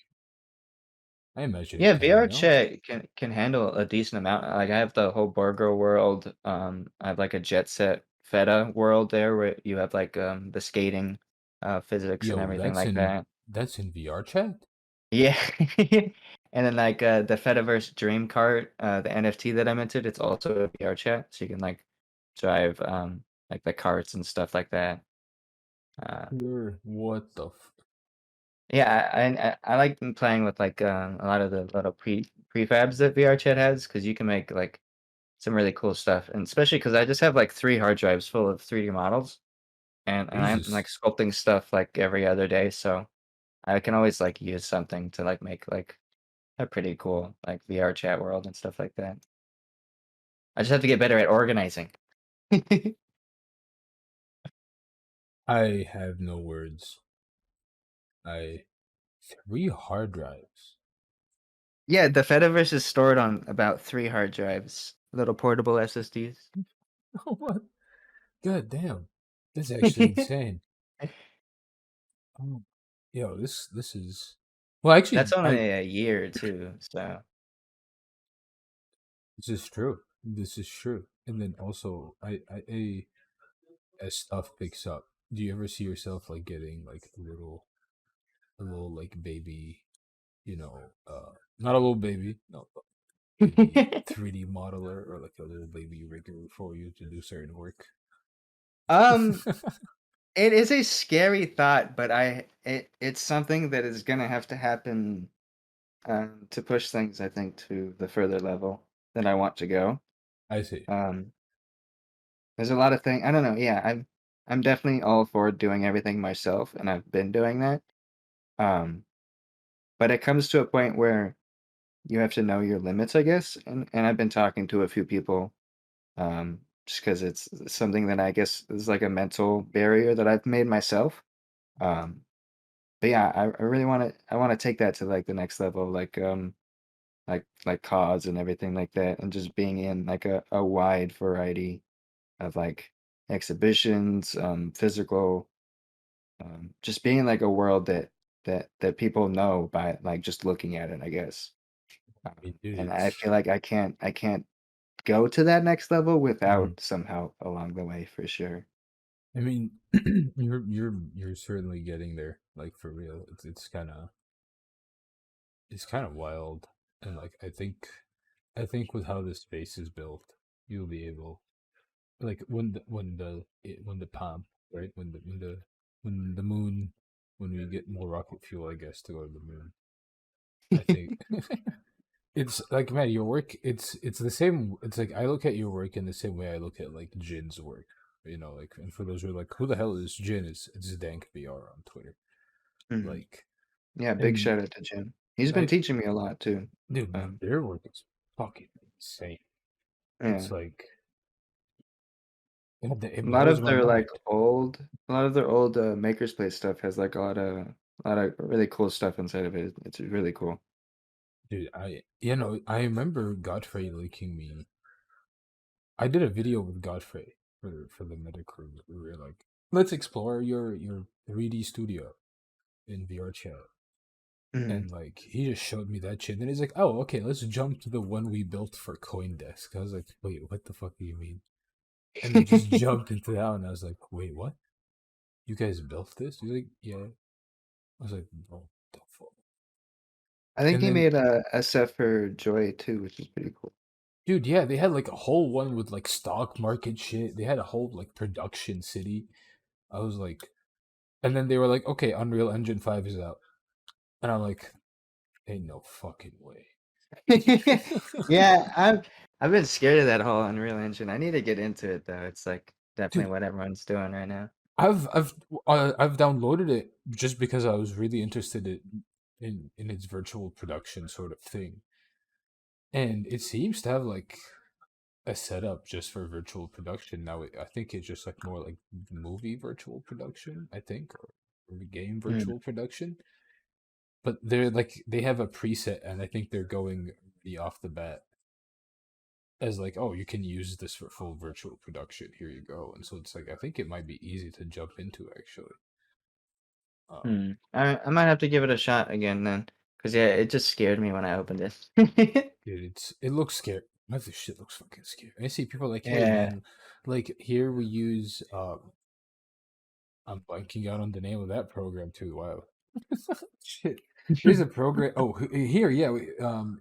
Speaker 1: I imagine it
Speaker 2: Yeah,
Speaker 1: can,
Speaker 2: VR
Speaker 1: no?
Speaker 2: chat can handle a decent amount. Like I have the whole burger world. I have like a Jet Set Feta world there where you have like the skating physics and
Speaker 1: Yo,
Speaker 2: everything
Speaker 1: that's
Speaker 2: like
Speaker 1: in
Speaker 2: that.
Speaker 1: that's in VR chat?
Speaker 2: Yeah. And then like the Fediverse Dream Cart, the NFT that I minted, it's also a VR chat, so you can like drive like the carts and stuff like that. Uh
Speaker 1: Sure. What the
Speaker 2: yeah, I like playing with like a lot of the little prefabs that VR chat has because you can make like some really cool stuff, and especially because I just have like 3 hard drives full of 3D models, and I'm like
Speaker 1: Jesus.
Speaker 2: sculpting stuff like every other day, so I can always like use something to like make like a pretty cool like VR chat world and stuff like that. I just have to get better at organizing.
Speaker 1: I have no words. I 3 hard drives.
Speaker 2: Yeah, the Fediverse is stored on about 3 hard drives. little portable SSDs.
Speaker 1: What? God damn. That's actually insane. Oh, yo, this is well.
Speaker 2: That's
Speaker 1: Actually, I
Speaker 2: only a year too, so
Speaker 1: this is true. This is true. And then also, as stuff picks up, do you ever see yourself like getting like a little like baby, not a little baby, no, but baby 3D modeler or like a little baby rigger for you to do certain work?
Speaker 2: Um, it is a scary thought, but it's something that is gonna have to happen, to push things, I think, to the further level that I want to go.
Speaker 1: I see.
Speaker 2: Um, there's a lot of things I don't know, yeah, I'm definitely all for doing everything myself, and I've been doing that. Um, but it comes to a point where you have to know your limits, I guess, and I've been talking to a few people, just because it's something that I guess is like a mental barrier that I've made myself. Um, but yeah, I really I wanna take that to, like, the next level, like CODs and everything like that, and just being in, like, a wide variety of, like, exhibitions, physical, just being in, like, a world that people know by, like, just looking at it, I guess.
Speaker 1: I mean, dude,
Speaker 2: And I
Speaker 1: it's.
Speaker 2: feel like I can't go to that next level
Speaker 1: Mhm.
Speaker 2: without somehow along the way for sure.
Speaker 1: I mean, you're certainly getting there, like for real. It's kind of wild, and like I think with how this space is built, you'll be able like when the pump right when the moon when we get more rocket fuel, I guess, to go to the moon. I think it's like, man, your work. It's the same. It's like I look at your work in the same way I look at like Jin's work. Like, and for those who are like, who the hell is Jin? It's Dank BR on Twitter.
Speaker 2: Mhm.
Speaker 1: Like,
Speaker 2: Yeah, big
Speaker 1: and
Speaker 2: shout out to Jim. He's been
Speaker 1: I,
Speaker 2: teaching me a lot too.
Speaker 1: dude,
Speaker 2: Um,
Speaker 1: their work is fucking insane.
Speaker 2: yeah.
Speaker 1: It's like, God,
Speaker 2: A
Speaker 1: it
Speaker 2: lot
Speaker 1: blows
Speaker 2: of
Speaker 1: my
Speaker 2: their, like,
Speaker 1: mind,
Speaker 2: old, Maker's Place stuff has, like, a lot of really cool stuff inside of it. It's really cool.
Speaker 1: dude. I remember Godfrey linking me. I did a video with Godfrey for the Metakey. We were like, let's explore your 3D studio in VR chat.
Speaker 2: Mhm.
Speaker 1: And like he just showed me that shit. And he's like, "Oh, okay, let's jump to the one we built for CoinDesk." I was like, "Wait, what the fuck do you mean?" And then just jumped into that, and I was like, "Wait, what? You guys built this?" He's like, "Yeah." I was like, "Oh, the fuck."
Speaker 2: I think
Speaker 1: And
Speaker 2: he
Speaker 1: then,
Speaker 2: made a set for Joy too, which is pretty cool.
Speaker 1: dude, yeah, they had like a whole one with like stock market shit. They had a whole like production city. I was like, and then they were like, "Okay, Unreal Engine 5 is out," and I'm like, "Ain't no fucking way."
Speaker 2: Yeah, I've been scared of that whole Unreal Engine. I need to get into it though. It's, like, definitely
Speaker 1: Dude,
Speaker 2: what everyone's doing right now.
Speaker 1: I've downloaded it just because I was really interested in its virtual production sort of thing, and it seems to have like a setup just for virtual production. Now I think it's just like more like movie virtual production, I think, or game
Speaker 2: Mm,
Speaker 1: virtual production. But they're like they have a preset, and I think they're going the off the bat as like, oh, you can use this for full virtual production. Here you go. And so it's like I think it might be easy to jump into actually. Um,
Speaker 2: I might have to give it a shot again then, cause yeah, it just scared me when I opened it.
Speaker 1: Dude, it looks scary. This shit looks fucking scary. I see people like, hey
Speaker 2: Yeah.
Speaker 1: man, like here we use I'm blanking out on the name of that program too. Wow. Shit. Here's a program. Oh, here, yeah.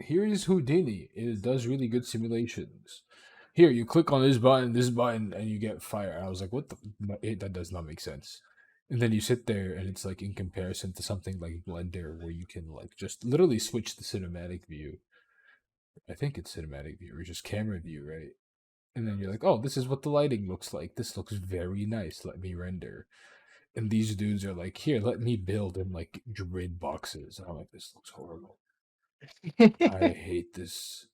Speaker 1: Here is Houdini. It does really good simulations. Here, you click on this button, and you get fire. And I was like, what the? No, that does not make sense. And then you sit there, and it's like in comparison to something like Blender, where you can like just literally switch the cinematic view. I think it's cinematic view or just camera view, right? And then you're like, oh, this is what the lighting looks like. This looks very nice. Let me render. And these dudes are like, here, let me build in like grid boxes. And I'm like, this looks horrible. I hate this.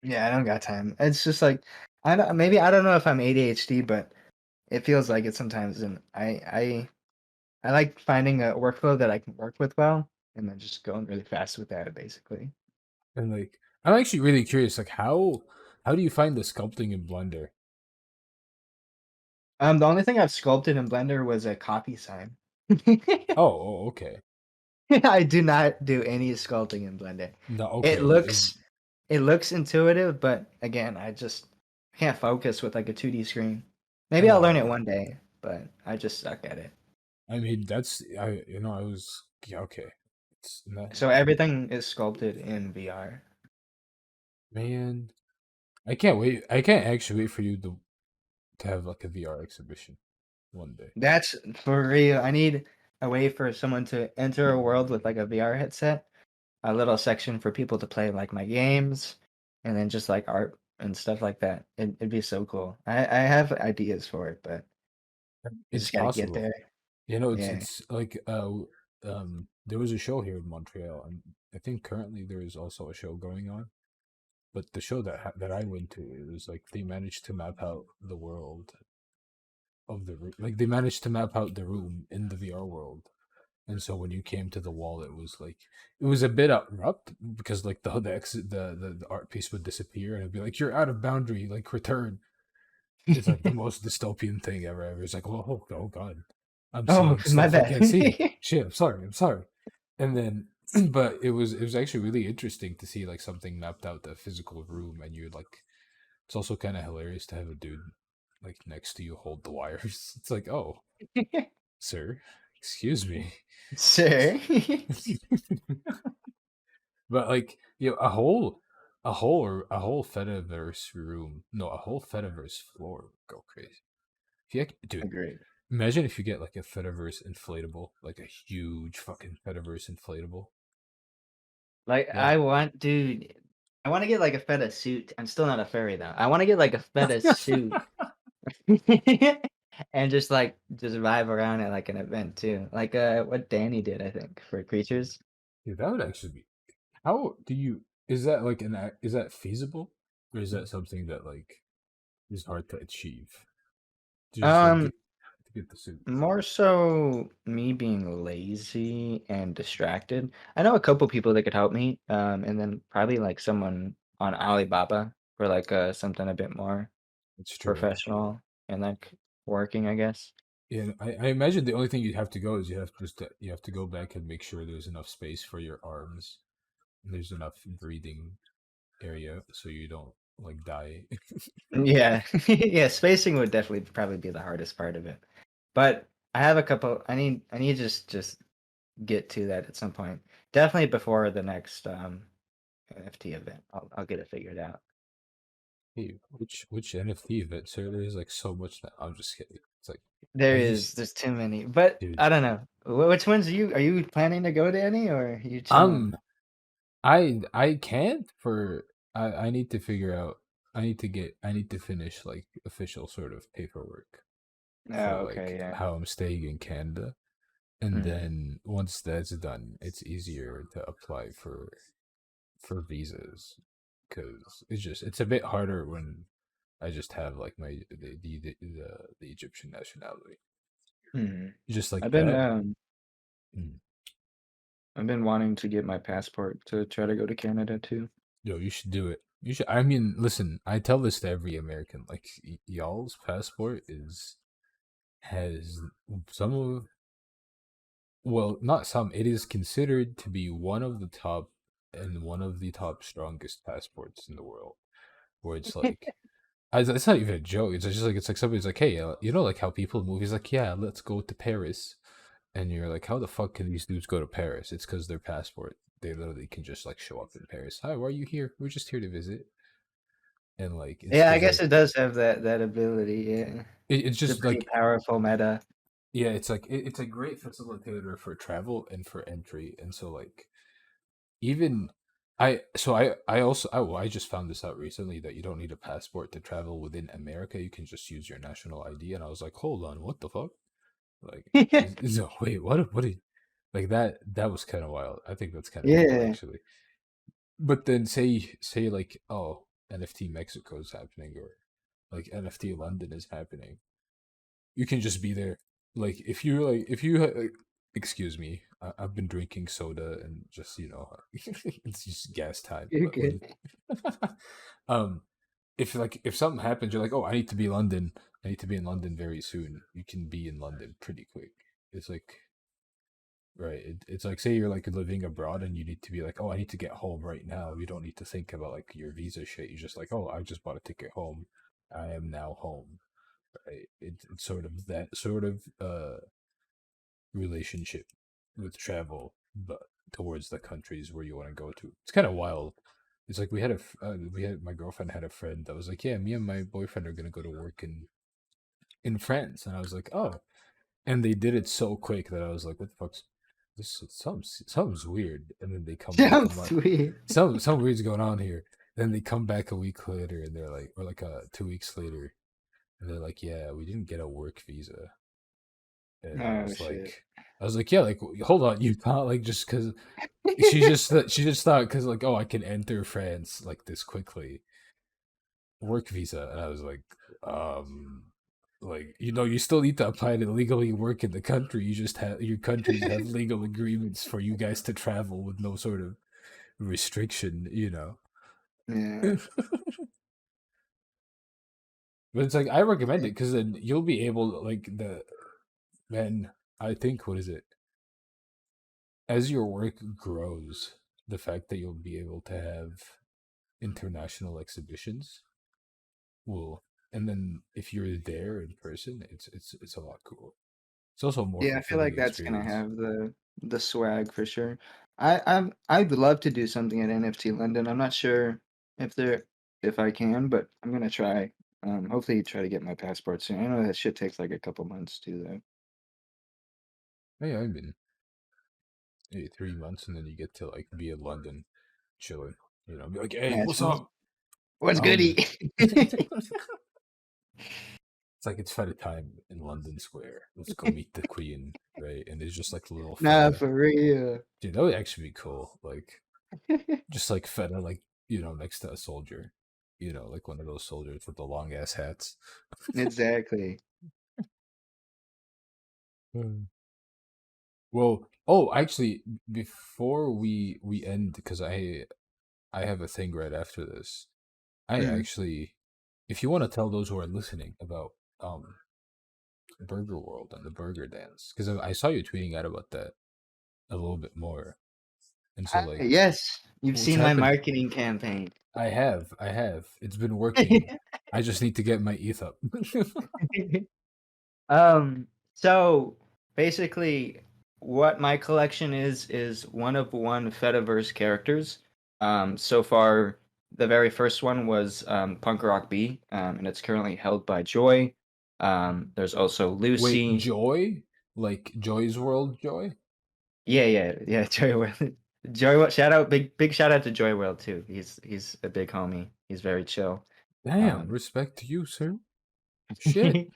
Speaker 2: Yeah, I don't got time. It's just like I don't know if I'm ADHD, but it feels like it sometimes, and I like finding a workflow that I can work with well, and then just going really fast with that, basically.
Speaker 1: And like, I'm actually really curious. Like, how do you find the sculpting in Blender?
Speaker 2: The only thing I've sculpted in Blender was a copy sign.
Speaker 1: Okay.
Speaker 2: I do not do any sculpting in Blender.
Speaker 1: No,
Speaker 2: It
Speaker 1: okay.
Speaker 2: looks it looks intuitive, but again, I just can't focus with like a 2D screen. Maybe I'll learn it
Speaker 1: Oh,
Speaker 2: one day, but I just suck at it.
Speaker 1: I mean, that's I was yeah, okay. It's not,
Speaker 2: So everything is sculpted in VR.
Speaker 1: man. I can't wait. I can't actually wait for you to have like a VR exhibition one day.
Speaker 2: That's for real. I need a way for someone to enter a world with like a VR headset, a little section for people to play like my games, and then just like art and stuff like that. It'd be so cool. I have ideas for it, but I
Speaker 1: It's
Speaker 2: just gotta get
Speaker 1: possible.
Speaker 2: there. Yeah.
Speaker 1: It's like there was a show here in Montreal, and I think currently there is also a show going on. But the show that I went to, it was like they managed to map out the world of the room. Like they managed to map out the room in the VR world. And so when you came to the wall, it was like it was a bit abrupt because like the art piece would disappear and it'd be like you're out of boundary, like return. It's like the most dystopian thing ever. It's like oh god, I'm
Speaker 2: Oh,
Speaker 1: seeing
Speaker 2: my
Speaker 1: stuff I
Speaker 2: bad.
Speaker 1: can't see. Shit, I'm sorry. And then, but it was actually really interesting to see like something mapped out the physical room, and you're like, it's also kind of hilarious to have a dude like next to you hold the wires. It's like, oh, sir, excuse me.
Speaker 2: Sir.
Speaker 1: But like a whole Fediverse room, no, a whole Fediverse floor would go crazy. Dude,
Speaker 2: Agreed.
Speaker 1: imagine if you get like a Fediverse inflatable, like a huge fucking Fediverse inflatable.
Speaker 2: Like
Speaker 1: That
Speaker 2: dude, I want to get like a feta suit. I'm still not a furry though. I want to get like a feta suit and just vibe around at like an event too. Like what Danny did, I think, for creatures.
Speaker 1: Dude, that would actually be. How do you? Is that like is that feasible, or is that something that like is hard to achieve? To just like
Speaker 2: Um,
Speaker 1: get the suit.
Speaker 2: More so me being lazy and distracted. I know a couple people that could help me, and then probably like someone on Alibaba for like something a bit more
Speaker 1: It's true.
Speaker 2: professional and like working, I guess.
Speaker 1: Yeah, I imagine the only thing you'd have to go is you have to go back and make sure there's enough space for your arms and there's enough breathing area so you don't like die.
Speaker 2: Yeah, yeah. Spacing would definitely probably be the hardest part of it, but I have a couple. I need to just get to that at some point. Definitely before the next NFT event. I'll get it figured out.
Speaker 1: Hey, which NFT event, sir? There's like so much that I'm just kidding. It's like have you,
Speaker 2: There's too many, but
Speaker 1: dude?
Speaker 2: I don't know. Which ones are you planning to go to any or are you chilling?
Speaker 1: Um, I can't for I need to figure out. I need to finish like official sort of paperwork for
Speaker 2: Oh, okay,
Speaker 1: like
Speaker 2: yeah.
Speaker 1: how I'm staying in Canada. And
Speaker 2: Mhm.
Speaker 1: then once that's done, it's easier to apply for visas because it's a bit harder when I just have like the Egyptian nationality.
Speaker 2: Mhm.
Speaker 1: Just like
Speaker 2: I've been
Speaker 1: that.
Speaker 2: um
Speaker 1: Mm.
Speaker 2: I've been wanting to get my passport to try to go to Canada too.
Speaker 1: Yo, you should do it. You should. I mean, listen. I tell this to every American. Like y'all's passport is has some of well, not some. It is considered to be one of the top and one of the top strongest passports in the world. Where it's like, it's not even a joke. It's like somebody's like, hey, you know, like how people in movies like, yeah, let's go to Paris, and you're like, how the fuck can these dudes go to Paris? It's because their passport. They literally can just like show up in Paris. Hi, why are you here? We're just here to visit. And like, it's
Speaker 2: Yeah, I
Speaker 1: because
Speaker 2: guess
Speaker 1: like,
Speaker 2: it does have that ability. Yeah,
Speaker 1: it's
Speaker 2: it's a
Speaker 1: just
Speaker 2: pretty
Speaker 1: like,
Speaker 2: powerful meta.
Speaker 1: yeah, it's like it's a great facilitator for travel and for entry. And so like, even I also well, I just found this out recently that you don't need a passport to travel within America. You can just use your national ID, and I was like, hold on, what the fuck? Like, no, wait, what? Like that was kind of wild. I think that's kind of cool
Speaker 2: Yeah.
Speaker 1: actually. But then say like, oh, NFT Mexico is happening, or like NFT London is happening. You can just be there. Like if you like if you Excuse me. I've been drinking soda and just it's just gas time.
Speaker 2: You're
Speaker 1: But what?
Speaker 2: good.
Speaker 1: Um, if something happens, you're like, oh, I need to be London. I need to be in London very soon. You can be in London pretty quick. It's like right. It's like say you're like living abroad and you need to be like, oh, I need to get home right now. You don't need to think about like your visa shit. You're just like, oh, I just bought a ticket home. I am now home. Right. It's sort of that sort of relationship with travel, but towards the countries where you want to go to. It's kind of wild. It's like we had my girlfriend had a friend that was like, yeah, me and my boyfriend are gonna go to work in France, and I was like, oh, and they did it so quick that I was like, what the fuck's this? Something's weird, and then they come back.
Speaker 2: Sounds
Speaker 1: I'm like,
Speaker 2: sweet.
Speaker 1: some weird's going on here. Then they come back a week later, and they're like, or like 2 weeks later, and they're like, yeah, we didn't get a work visa. And
Speaker 2: Oh shit.
Speaker 1: I was like, yeah, like hold on, you thought like just because she just thought because like oh I can enter France like this quickly, work visa, and I was um, like you still need to apply to legally work in the country. You just have your countries have legal agreements for you guys to travel with no sort of restriction,
Speaker 2: Yeah.
Speaker 1: but it's like I recommend it because then you'll be able like the man. I think what is it? As your work grows, the fact that you'll be able to have international exhibitions will, and then if you're there in person, it's a lot cool. It's also a more
Speaker 2: Yeah, I feel
Speaker 1: fulfilling
Speaker 2: like that's gonna
Speaker 1: experience.
Speaker 2: have the swag for sure. I'd love to do something at NFT London. I'm not sure if there if I can, but I'm gonna try. Hopefully try to get my passport soon. I know that shit takes like a couple months too, though.
Speaker 1: Hey, I've been maybe 3 months, and then you get to like be in London, chilling. Be like, hey,
Speaker 2: Yeah,
Speaker 1: what's
Speaker 2: it's
Speaker 1: up?
Speaker 2: what's
Speaker 1: Um,
Speaker 2: goody?
Speaker 1: it's like it's feta time in London Square. Let's go meet the Queen, right? And there's just like little
Speaker 2: Nah,
Speaker 1: feta.
Speaker 2: for real.
Speaker 1: Dude, that would actually be cool. Like just like feta, like next to a soldier. Like one of those soldiers with the long ass hats.
Speaker 2: Exactly.
Speaker 1: Hmm. Well, oh, actually, before we end, because I have a thing right after this. I
Speaker 2: Mm.
Speaker 1: actually, if you want to tell those who are listening about Burger World and the Burger Dance, because I saw you tweeting out about that a little bit more, and so
Speaker 2: Ah,
Speaker 1: like,
Speaker 2: yes, you've
Speaker 1: what's
Speaker 2: seen my
Speaker 1: happening?
Speaker 2: marketing campaign.
Speaker 1: I have. It's been working. I just need to get my ETH up.
Speaker 2: So basically, what my collection is one of one Fediverse characters. So far, the very first one was Punk Rock B, and it's currently held by Joy. There's also
Speaker 1: Wait,
Speaker 2: Lucy.
Speaker 1: Joy? Like Joy's World Joy?
Speaker 2: Yeah, Joy World. Joy World. Shout out, big shout out to Joy World too. He's a big homie. He's very chill.
Speaker 1: Damn,
Speaker 2: Um,
Speaker 1: respect to you, sir. Shit.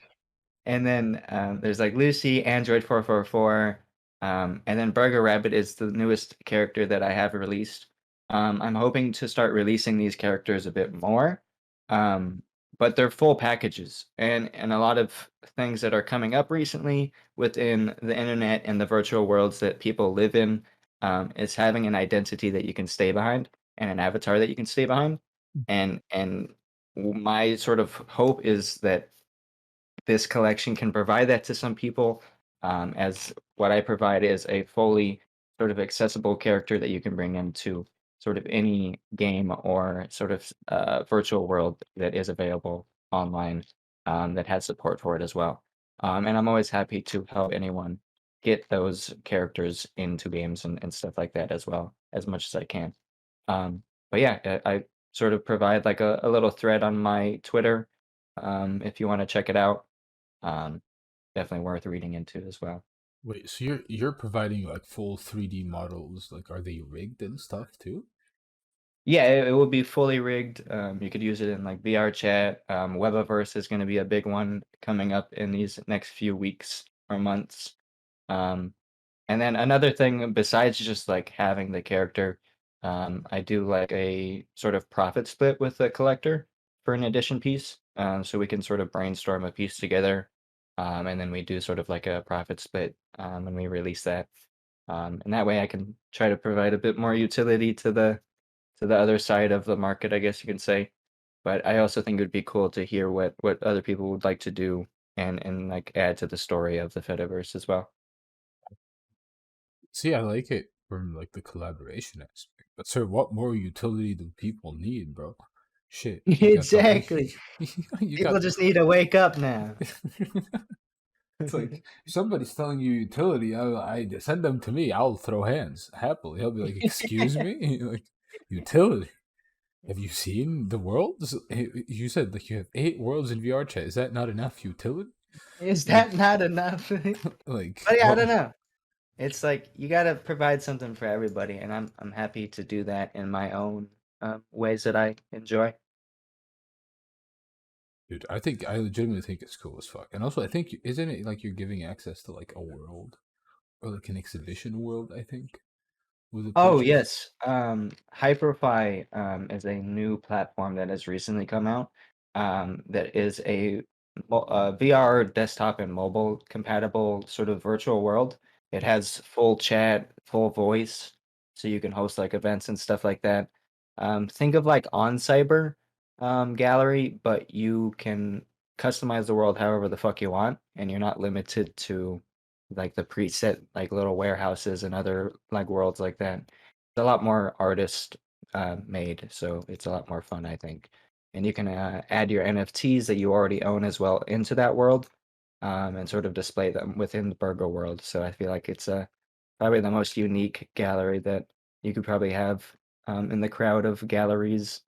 Speaker 2: And then there's like Lucy, Android 444, and then Burger Rabbit is the newest character that I have released. I'm hoping to start releasing these characters a bit more, um, but they're full packages, and a lot of things that are coming up recently within the internet and the virtual worlds that people live in is having an identity that you can stay behind and an avatar that you can stay behind, and my sort of hope is that this collection can provide that to some people, as what I provide is a fully sort of accessible character that you can bring into sort of any game or sort of virtual world that is available online, that has support for it as well. And I'm always happy to help anyone get those characters into games and stuff like that as well, as much as I can. Um, but yeah, I sort of provide like a little thread on my Twitter, if you want to check it out. Um, Definitely worth reading into as well.
Speaker 1: Wait, so you're providing like full 3D models, like are they rigged and stuff too?
Speaker 2: Yeah, it will be fully rigged. You could use it in like VR chat. Webaverse is going to be a big one coming up in these next few weeks or months. Um, and then another thing besides just like having the character, I do like a sort of profit split with the collector for an edition piece. So we can sort of brainstorm a piece together. and then we do sort of like a profit split when we release that. And that way I can try to provide a bit more utility to the other side of the market, I guess you can say. But I also think it would be cool to hear what other people would like to do and like add to the story of the Fediverse as well.
Speaker 1: See, I like it from like the collaboration aspect. But sir, what more utility do people need, bro? Shit, you got the
Speaker 2: Exactly.
Speaker 1: you
Speaker 2: People
Speaker 1: got
Speaker 2: just need to wake up now.
Speaker 1: it's like if somebody's telling you utility, I send them to me. I'll throw hands happily. He'll be like, "Excuse me, like utility? Have you seen the worlds? You said like you have 8 worlds in VR chat. Is that not enough utility?
Speaker 2: Is
Speaker 1: Like,
Speaker 2: that not enough?
Speaker 1: like
Speaker 2: But yeah, I
Speaker 1: what?
Speaker 2: don't know. It's like you gotta provide something for everybody, and I'm happy to do that in my own ways that I enjoy.
Speaker 1: Dude, I legitimately think it's cool as fuck. And also, I think isn't it like you're giving access to like a world or like an exhibition world? I think with a
Speaker 2: Oh
Speaker 1: purchase.
Speaker 2: yes, Hyperfy is a new platform that has recently come out. That is a VR desktop and mobile compatible sort of virtual world. It has full chat, full voice, so you can host like events and stuff like that. Think of like on Cyber gallery, but you can customize the world however the fuck you want, and you're not limited to like the preset like little warehouses and other like worlds like that. It's a lot more artist made, so it's a lot more fun, I think. And you can add your NFTs that you already own as well into that world, and sort of display them within the Burger world. So I feel like it's probably the most unique gallery that you could probably have in the crowd of galleries.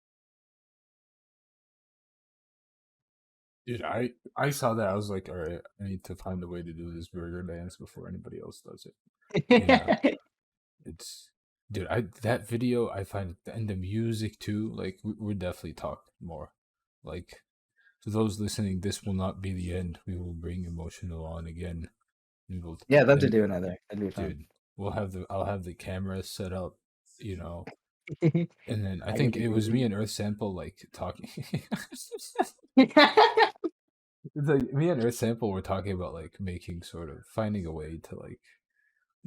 Speaker 1: Dude, I saw that. I was like, all right, I need to find a way to do this burger dance before anybody else does it. Yeah, it's dude. I that video I find and the music too. Like we're definitely talk more. Like to those listening, this will not be the end. We will bring emotional on again. We will
Speaker 2: Yeah, I'd love to
Speaker 1: and
Speaker 2: do another. That'd be fun.
Speaker 1: dude, I'll have the camera set up. You know, and then I
Speaker 2: I get
Speaker 1: think
Speaker 2: the
Speaker 1: it was me
Speaker 2: green.
Speaker 1: and Earth Sample like talking. It's like me and Earth Sample were talking about like making sort of finding a way to like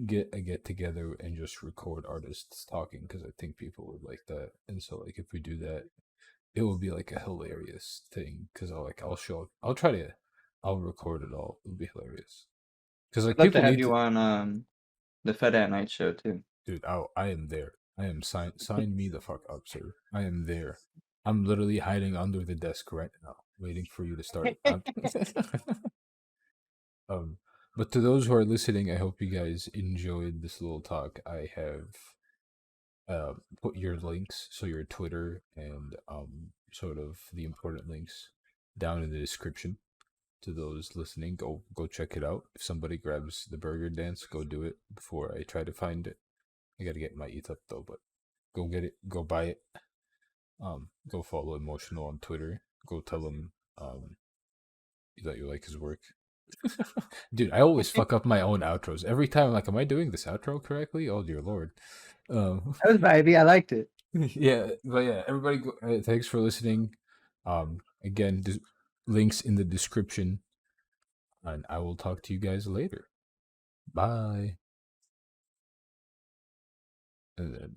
Speaker 1: get together and just record artists talking because I think people would like that. And so like if we do that, it will be like a hilarious thing because I'll try to I'll record it all. It'll be hilarious because like
Speaker 2: I'd love to
Speaker 1: people
Speaker 2: have
Speaker 1: need to.
Speaker 2: you on the Fed at Night show too.
Speaker 1: Dude, I am there. I am sign me the fuck up, sir. I am there. I'm literally hiding under the desk right now, waiting for you to start. Um, but to those who are listening, I hope you guys enjoyed this little talk. I have put your links, so your Twitter and sort of the important links down in the description. To those listening, go check it out. If somebody grabs the burger dance, go do it before I try to find it. I gotta get my ETH up though, but go get it, go buy it. Go follow Emotional on Twitter. Go tell him that you like his work. Dude, I always fuck up my own outros every time. I'm like, am I doing this outro correctly? Oh dear lord.
Speaker 2: That was vibey. I liked it.
Speaker 1: Yeah, but yeah, everybody, thanks for listening. Again, links in the description, and I will talk to you guys later. Bye. And then